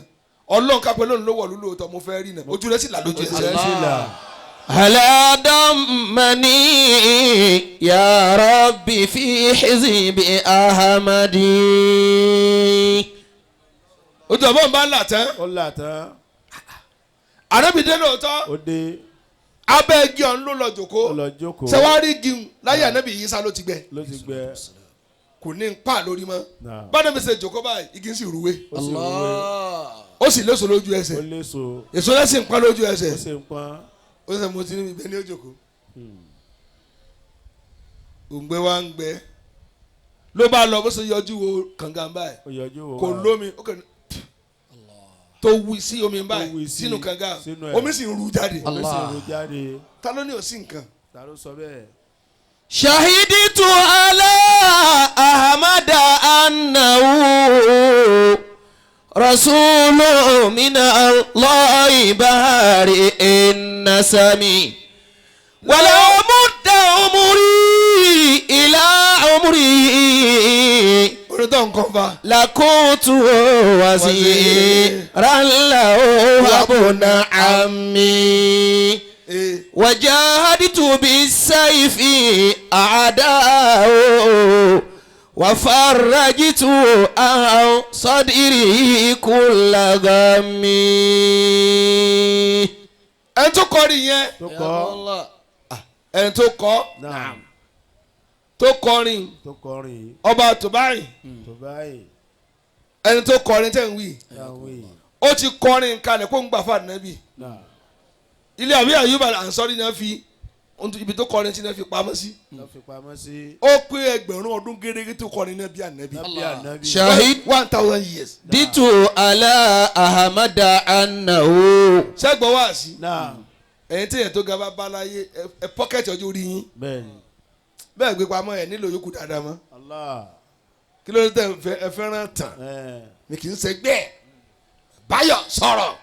[SPEAKER 1] ọlọ́run kápẹ́ lónìí ló wọ̀lú lóòótọ́ mo fẹ́ rí náà ojú rẹ̀ sì là lójú ẹsẹ̀.
[SPEAKER 2] هل ضمني يا ربي في حزب أحمد.
[SPEAKER 1] ojú ọmọ nbà là tán
[SPEAKER 3] ó là tán
[SPEAKER 1] ànábì dé lóòótọ́
[SPEAKER 3] ó dé
[SPEAKER 1] abẹ́ igi ọ̀hún ló lọ
[SPEAKER 3] ó
[SPEAKER 1] jòkó
[SPEAKER 3] lọ jókòó
[SPEAKER 1] sẹ́wárí igi láyé ànábì yìí sá ló ti gbẹ
[SPEAKER 3] ló ti gbẹ
[SPEAKER 1] kò ní pa lórí mọ́
[SPEAKER 3] náà
[SPEAKER 1] báńdà mi ṣe jòkó báyìí igi ń sì rúwé
[SPEAKER 3] ó sì rúwé
[SPEAKER 1] ó sì léso lójú
[SPEAKER 3] ó
[SPEAKER 1] ẹsẹ̀
[SPEAKER 3] léso
[SPEAKER 1] èso lẹ́sìn ń pa lójú ẹsẹ̀
[SPEAKER 3] ó sì ń pọ́n
[SPEAKER 1] ó sẹ mo ti ní ibẹ̀ ní òjòkó òǹgbẹ wa ń gbẹ ló bá lọ bó ṣe yọjú wo kànga báyìí
[SPEAKER 3] ó yọjú wò
[SPEAKER 1] kò
[SPEAKER 3] wá.
[SPEAKER 1] lómi ó kàn tó wí sí omi
[SPEAKER 3] wí
[SPEAKER 1] báyìí
[SPEAKER 3] sí
[SPEAKER 1] sínú kànga
[SPEAKER 3] sínú ẹ̀.
[SPEAKER 1] omi sì ń ru jáde
[SPEAKER 3] ó sì rú jáde
[SPEAKER 1] ta ló ní òsì nǹkan.
[SPEAKER 3] ta ló sọ bẹ́ẹ̀
[SPEAKER 2] شهدت على أحمد أنه رسول من الله بارئ النسم ولو مد عمري إلى عمري
[SPEAKER 1] orin tó ń kọ́ fa
[SPEAKER 2] لكنت وزيرا له وابن عمي وجاهدت بالسيف أعداءه وفرجت عن صدره كل غم.
[SPEAKER 1] ẹni tó kọrin yẹn
[SPEAKER 3] tó kọ́
[SPEAKER 1] ẹni tó kọ
[SPEAKER 3] náà
[SPEAKER 1] tó kọrin
[SPEAKER 3] tó kọrin
[SPEAKER 1] ọba tòbáyì
[SPEAKER 3] tó báyìí
[SPEAKER 1] ẹni tó kọrin tẹ̀ ń wí
[SPEAKER 3] yàwé
[SPEAKER 1] ó ti kọrin kalẹ̀ kó ń gbà fún ànábì
[SPEAKER 3] náà
[SPEAKER 1] ilé àbí àyùbá ànsọ́rí náà fi ibi tó kọrin tí náà fi pamọ́ sí
[SPEAKER 3] lọ fi pamọ́ sí
[SPEAKER 1] ó pé ẹgbẹ̀rún ọdún gẹ́gẹ́ tó kọrin náà bí ànábì
[SPEAKER 3] nábì ànábì.
[SPEAKER 2] شهد
[SPEAKER 1] 1000 years.
[SPEAKER 2] على أحمد أنه
[SPEAKER 1] sẹ́gbọ̀n wá sí
[SPEAKER 3] náà
[SPEAKER 1] ẹ̀yin tí èèyàn tó ga bá bá láyé ẹ pọ́kẹ́tì ọjọ́ orí yín
[SPEAKER 3] bẹ́ẹ̀ni
[SPEAKER 1] bẹ́ẹ̀ gbé pamọ́ ẹ̀ nílò yòókù dáadáa mọ́
[SPEAKER 3] Allah
[SPEAKER 1] kí ló dé tẹ̀ ẹ fẹ́ràn tàn mi kì í sẹ́gbẹ́ báyọ̀ sọ̀rọ̀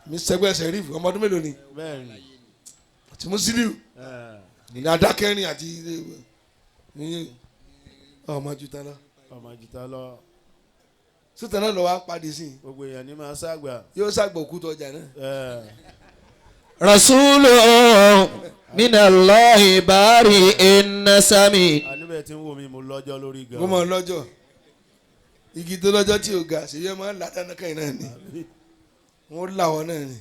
[SPEAKER 1] mi sẹ́gbẹ́ sẹ́rífù ọmọ ọdún mélòó ni
[SPEAKER 3] bẹ́ẹ̀ni
[SPEAKER 1] àti Musiliu ní adákẹ́rin àti ọmọ jùtá lọ
[SPEAKER 3] ọmọ jìtá lọ
[SPEAKER 1] sùtàn náà lọ wá pàdé sí
[SPEAKER 3] gbogbo èèyàn ní máa ṣàgbà.
[SPEAKER 1] yóò ṣàgbọ̀ òkúta ọjà náà.
[SPEAKER 2] رسول من الله بارئ النسم.
[SPEAKER 3] àníbẹ̀ tí ń wò mí mo lọ́jọ́ lórí gan.
[SPEAKER 1] mo mọ̀ lọ́jọ́ igi tó lọ́jọ́ tí o ga ṣe yẹ máa ń la dáná kẹ́yìn náà ni wọ́n là wọ́n náà ni.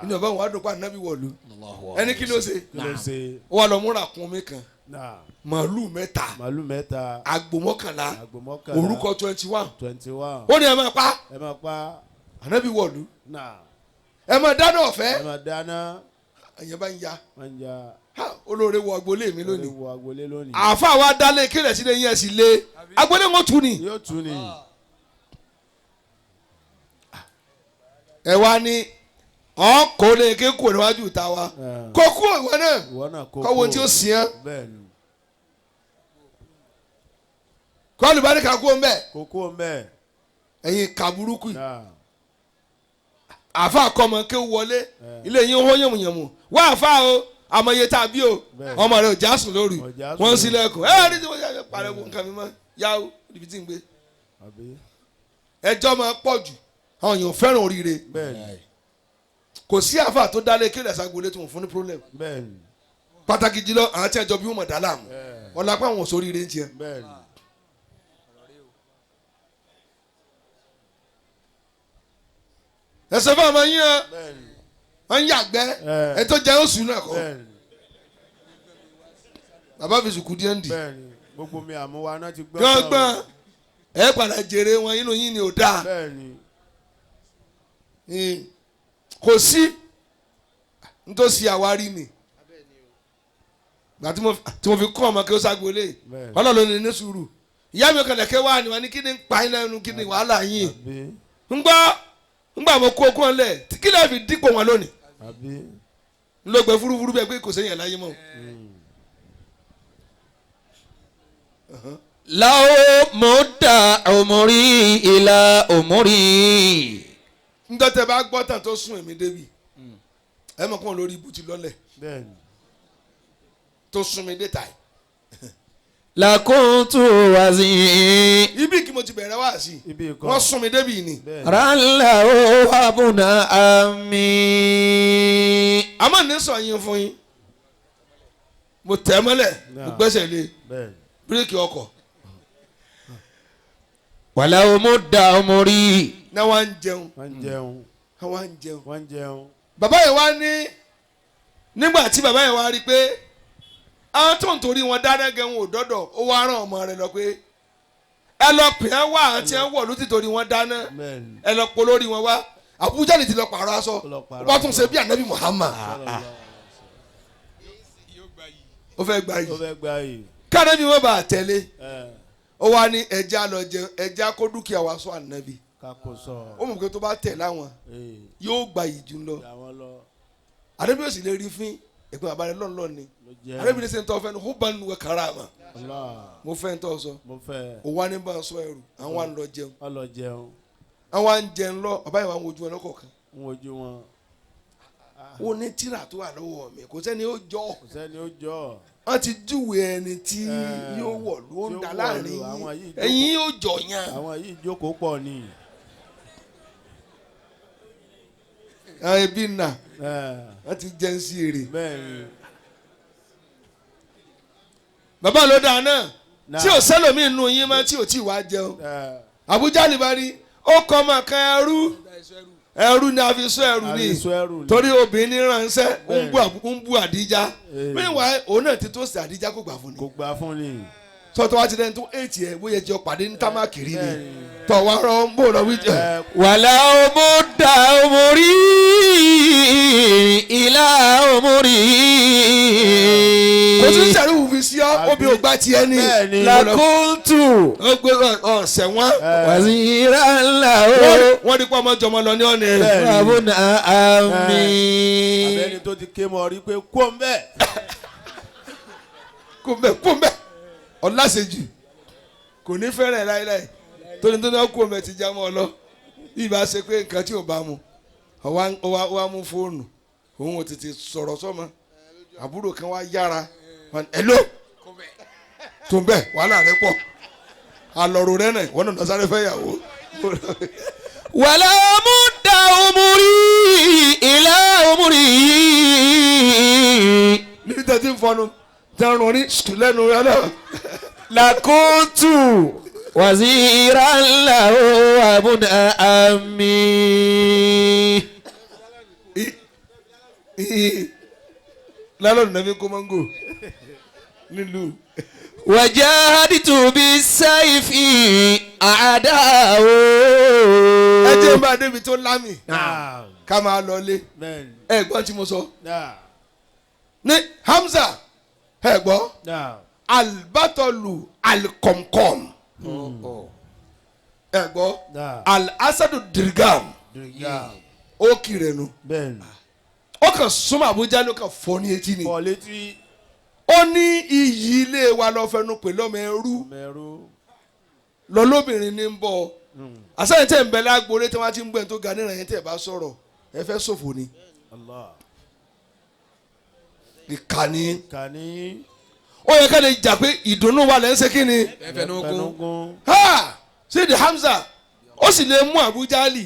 [SPEAKER 1] inú ọba wọn á dùn pa ànábì wọ̀lú ẹni kí ló ṣe ó wà lọ múra kún mi kan màálù mẹ́ta àgbò mọ́kànlá orúkọ 21 ó ní ẹ máa pa ànábì wọ̀lú ẹ máa dáná ọ̀fẹ́ ẹ̀yẹ bá ń ya olóore wọ agboolé mi lónìí àáfà wa dálé kílẹ̀ sílẹ̀ yẹn sì lé agboolé wọn tù ní. ẹ wá ní ọkọ lè ké kúrò níwájú ìta wa kó kúrò ìwọ náà kọ́wọ́ tí ó sìn án kọ́ọ̀lù bá ní ká kúrò mbẹ́ ẹ̀yin kà burúkú yìí àáfà kọ́mọ ké wọlé ilé yín hó yànmùyànmù wá àáfà o àmọye tàbí o ọmọ rẹ ò já sùn lóru wọn sílẹ̀kùn ẹ ní tí wọ́n yà pariwo nǹkan mi mọ́ yá o níbi tí ń gbé ẹjọ́ máa pọ̀ jù àwọn èèyàn fẹ́ràn oríire kò sí àáfà tó dálé kí ẹ̀sà gbolé tó ń fún ní problem pàtàkì jùlọ àwọn tí ẹjọ́ bí wọ́n mọ̀ dá láàmú ọ̀la pé àwọn òṣòrí rẹ̀ ń tiẹ̀. ẹsẹ̀ fún ọmọ yín wọ́n ń yàgbẹ́ ẹ tó jẹ́ oṣù náà kọ́ bàbá fi sùkú díẹ̀ ń dì.
[SPEAKER 3] gbogbo mi àmúwa náà ti gbọ́.
[SPEAKER 1] gbọ́ngbọ́n ẹ padà jèrè wọn inú yín ni ò dáa kò sí nítòsí àwárí ni gbà tí mo fi kọ́ ọmọ kí ó ságbolé ọlọ́run ní sùúrù ìyá mi kàn lẹ́kẹ́ wá ni wọ́n ní kí ni ń pa yín lẹ́nu kí ni wàhálà yín ń gbà mo kó okun ọ̀lẹ̀ kí lè fi dípò wọn lónìí ń lọ gbẹ fúrúfúrú bẹ́ẹ̀ pé kò sẹ́yìn láyé mọ́.
[SPEAKER 2] láwọ mọ́tà òmùrí ìlà òmùrí.
[SPEAKER 1] ńdọ́tẹ̀ bá gbọ́ tàn tó sún èmi débi ẹ mọ̀ kún lórí ibùtí lọ́lẹ̀ tó sún mi dé tàì.
[SPEAKER 2] lakuntu wazin.
[SPEAKER 1] ibi kí mo ti bẹ̀rẹ̀ wá sí wọ́n sún mi débi ni.
[SPEAKER 2] rànlá ó wàbùnà àmì.
[SPEAKER 1] àmọ́ ní sọ yín fún yín mo tẹ̀ mọ́lẹ̀ mo gbẹ́sẹ̀ lé bíréèkì ọkọ̀.
[SPEAKER 2] wàlá òmùdà òmùrí.
[SPEAKER 1] náà wá ń jẹun. bàbá yẹn wá ní nígbà tí bàbá yẹn wá rí pé àwọn tó ń torí wọn dáná gẹ̀hún òdọ́dọ̀ ó wá rán ọmọ rẹ̀ lọ pé ẹ lọ pè é wá àti ẹ wọ̀ ló ti torí wọn dáná ẹ lọ pọ̀ lórí wọn wá Àbújá ni ti lọ pààrọ̀ aṣọ ó bá tún ṣe bí ànábì Muhammad ó fẹ́ gbà yìí kánábì wọn bá tẹ̀lé ó wá ní ẹja lọ jẹun ẹja kó dúkìá wa sọ ànábì ó mọ̀ pé tó bá tẹ̀ láwọn yóò gba ìjù lọ ànábì yóò sì lè rí fín ẹ̀gbọ́n àbálẹ lọnlọ ni ànábì ní sẹńtọ fẹ ní ó bá nínú karama mo fẹ́ ń tọ́ sọ ó wá ní bá ń sọ ẹrù àwọn à ń lọ jẹun àwọn à ń jẹun lọ bàbá yìí wà ń wojú wọn lọ́kọ̀ọ̀kan ó ní tíra tó wà lọ́wọ́ mi kò sẹ́ni ó jọ wọ́n ti júwe ẹni tí yóò wọ̀ ló ń da láàrin ẹ̀yin yóò jọ yàn.
[SPEAKER 3] àwọn yìí jókòó pọ̀ ni.
[SPEAKER 1] àwọn ẹbí nà wọ́n ti jẹun sí èrè. bàbá ló dáa náà tí ò sẹ́lòmí inú yín máa tí ò tí wàá jẹun Àbújá nìbàdí ó kọ́ ọmọ kan ẹrú ni a fi sọ ẹrú ni torí obìnrin ránṣẹ́ ń bú Àdíjà meanwhile òun náà ti tó sí Àdíjà kò gbà fún ni sọtọ wa ti dẹni tó ètì ẹ bóyá jẹ ọpàdé ní támákìrì ni tọ wá rọ ń bò lọ wíjẹ.
[SPEAKER 2] wàlá ọmọdà ọmọrí ìlà ọmọrí.
[SPEAKER 1] kò tún sẹ́rí òfin sí ọ́ obì ògbà tiẹ̀ ní.
[SPEAKER 2] làkúntù.
[SPEAKER 1] ó gbé ọ̀sẹ̀ wọn.
[SPEAKER 2] wàzírà ńlá o.
[SPEAKER 1] wọ́n di pọ́ ọmọ jọmọ lọ ní ọ̀nà ẹ̀.
[SPEAKER 2] àbúnà àmín.
[SPEAKER 3] abẹ́ni tó ti ké mọ́ rí pé kó ń bẹ́ẹ̀.
[SPEAKER 1] kó ń bẹ́ẹ̀ ọ̀làṣẹ́jù kò ní fẹ́rẹ̀ láíláí tóní tó ní ọkọ̀ mẹ́ ti já mọ́ ọ lọ bí ìbá ṣe pé nǹkan tí ò bá mu ọwá mú fóònù òun ò tètè sọ̀rọ̀ sọ́mọ àbúrò kan wá yára hello tó ń bẹ̀ wàhálà rẹ pọ̀ àlọ́rò rẹ náà wọ́n náà sáré fẹ́ yàwó.
[SPEAKER 2] wàlá ọmọdà ọmọrí ìlà ọmọrí.
[SPEAKER 1] níbi tẹ́tí ń fọnù tẹ́rùn ní lẹ́nu rẹ náà.
[SPEAKER 2] lakuntu wazira ńlá o abuna ami.
[SPEAKER 1] lálọ́ nàbí kọ́mọ́ngò nílùú.
[SPEAKER 2] wajahaditu bisayfi àdá o.
[SPEAKER 1] ẹ jẹ́ bá a débi tó lámì ká máa lọ lé ẹ gbọ́n tí mo sọ. ní Hamza ẹ gbọ́ albatolu alkomkom ẹ gbọ́ alasadu dirigam ó kiri ẹnu ó kàn súnmọ́ Àbújá ló kàn fọ́ ní etí ni ó ní iyì ilé wa lọ fẹnu pè lọ́mọ ẹrú lọ́lọ́bìnrin ní ń bọ̀ àṣàyàn tẹ̀ ń bẹ lágbóore tí wọ́n ti ń gbẹ̀ tó ga níran yẹn tẹ̀ bá sọ̀rọ̀ ẹ fẹ́ ṣòfò ni. ìkànnì ó yẹ ká lè jà pé ìdùnnú wa lẹ́ ń ṣe kí ni. Sidi Hamza ó sì lè mú Àbújá lì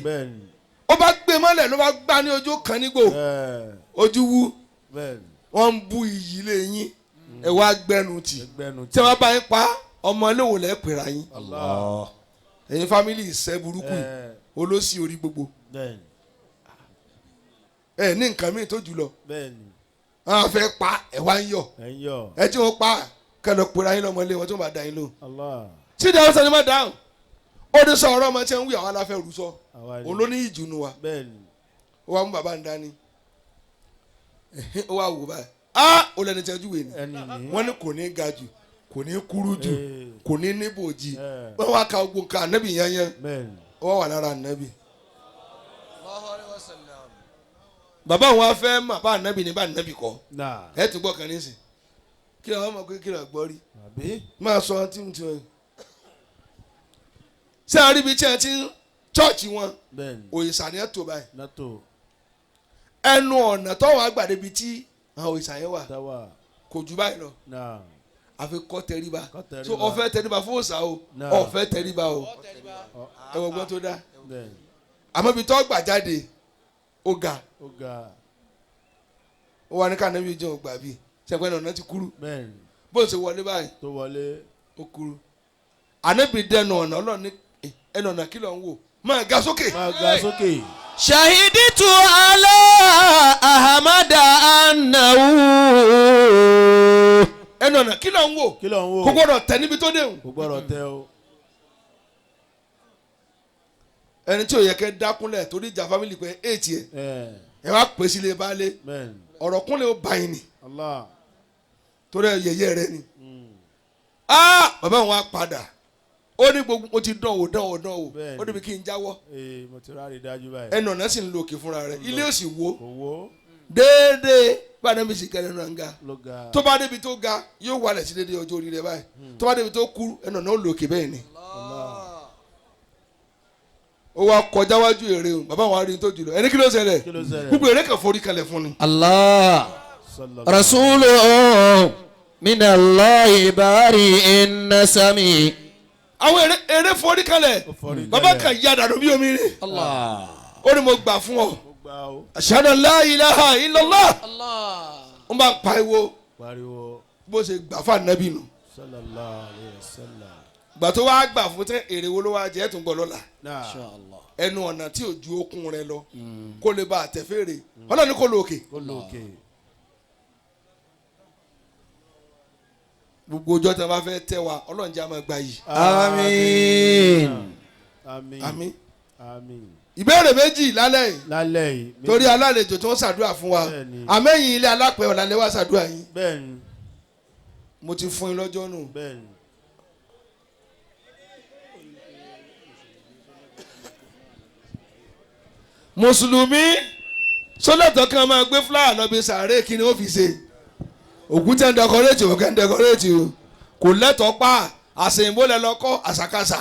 [SPEAKER 1] ó bá gbé mọ́lẹ̀ ló bá gbá ní ojú kan nígbò ojú wú wọ́n ń bú iyì ilé yín ẹ wá gbẹnu tì tí wọ́n bá yín pa ọmọ iléèwò lẹ́ pèrà yín ẹ̀yin fámìlì ìṣẹ́ burúkú olóṣì orí gbogbo ẹ ní nǹkan míì tó jù lọ àwọn afẹ́ pa ẹ wá ń yọ ẹ tí wọ́n pa kẹlẹ̀ pèrà yín lọ́mọ ilé wọn tó bá dá yín lò Sidi Hamza ni má dáhùn ó ní sọ ọ̀rọ̀ ọmọ tí ń wí àwọn aláfẹ́ rú sọ òun ló ní ìjùnú wa ó wá mú bàbá ń dání ó wá wò báyìí ó lẹni tí a júwe ni wọ́n ní kò ní ga jù kò ní kúrú jù kò ní níbòjì wọ́n wá ka gbogbo nǹkan ànábì yányán ó wà lára ànábì. bàbá wọn á fẹ́ mà bá ànábì ní bá ànábì kọ́ ẹ tún gbọ́ kan nísìn kí ló wọ́n mọ̀ pé kí ló gbọ́ rí máa sọ tí mo ti wọ̀ ṣé a rí ibi tí a ti ń chọ́ọ̀chì wọn òyìṣà ni ẹ tó báyìí ẹnu ọ̀nà tó wà gbàdé ibi tí àwọn òyìṣà yẹn wà kò jù báyìí lọ àfi kọ́ tẹríba so ọ̀fẹ́ tẹríba fún òòṣà o ọ̀fẹ́ tẹríba o ẹ wọ gbọ́n tó dá àmọ́ ibi tó gbà jáde ó ga ó wà ní ká níbi ìjọ ògbà bíi ṣẹpẹ́ ọ̀nà ti kúrú bó ṣe wọlé báyìí ó kúrú ànábì dẹnu ọ̀nà ọlọ́ọ̀ni ẹnu ọ̀nà kí ló ń wò máa ga sókè.
[SPEAKER 2] shahiditu ala ahamada anahu.
[SPEAKER 1] ẹnu ọ̀nà kí ló ń wò kò gbọ́dọ̀ tẹ̀ níbi tó dé o.
[SPEAKER 3] kò gbọ́dọ̀ tẹ̀ o.
[SPEAKER 1] ẹni tí ò yẹ kẹ́ dákúnlẹ̀ torí ìjà fámìlì pé èètì ẹ wá pè sí ilé baálé ọ̀rọ̀ kúnlẹ̀ ó bá yín ni torí yẹ̀yẹ́ rẹ ni. bàbá wọn á padà ó ní gbogbo mo ti dán o ó níbi kí n jáwọ́ ẹnu ọ̀nà sì ń lo òkè fúnra rẹ̀ ilé òsì wo déédéé báyìí mi sì kẹrin náà ń ga tó bá débi tó ga yóò wálẹ̀ sí déédéé ọjọ́ orí rẹ̀ báyìí tó bá débi tó kú ẹnu ọ̀nà ó lo òkè bẹ́ẹ̀ ni ó wá kọjá wájú èrè o bàbá wọn á rí tó jùlọ ẹni kí ló ṣẹlẹ̀ gbogbo èrè kan forí kalẹ̀ fún ni.
[SPEAKER 2] Allah rasulu minallahi bari innasami.
[SPEAKER 1] àwọn èrè forí kalẹ̀ bàbá kan yá dànù bí omi rè ó ní mo gbà fún ọ ashhadu an la ilaha illallah ó máa ń pariwo bó ṣe gbà fún ànábì nù
[SPEAKER 3] sallallahu alayhi wa sallam.
[SPEAKER 1] gbà tó wá gbà fún tẹ èrè wo ló wá jẹ́ tún gbọ́ lọ́la
[SPEAKER 2] Inshallah.
[SPEAKER 1] ẹnu ọ̀nà tí ò ju okun rẹ lọ kó lè bá àtẹ̀fẹ́rẹ́ ọlọ́ni kó lóòkè
[SPEAKER 3] kó lókè.
[SPEAKER 1] gbogbo ọjọ́ tí a bá fẹ́ tẹ́ wa ọlọ́run jẹ́ a máa gba yìí.
[SPEAKER 2] Àmín.
[SPEAKER 3] àmín.
[SPEAKER 1] àmín.
[SPEAKER 3] àmín.
[SPEAKER 1] ìbéèrè méjì lálẹ́ yìí
[SPEAKER 3] lálẹ́ yìí.
[SPEAKER 1] torí alálejò tí wọ́n ṣàdúrà fún wa
[SPEAKER 3] Bẹ́ẹ̀ni.
[SPEAKER 1] àmẹ́yìn ilé alápẹ̀ ọ̀làlẹ́ wa ṣàdúrà yín
[SPEAKER 3] bẹ́ẹ̀ni.
[SPEAKER 1] mo ti fún yín lọ́jọ́ nù.
[SPEAKER 3] bẹ́ẹ̀ni.
[SPEAKER 1] mùsùlùmí sólẹ̀tọ̀ kan máa gbé fúláwà lọ bí sàárè kí ni ó fi ṣe ògùn tẹ́ ń dẹkọrétì òkè ń dẹkọrétì o kò lẹ́tọ̀ọ́ pa àṣeyìnbó lẹ lọ́kọ́ àṣàkáṣà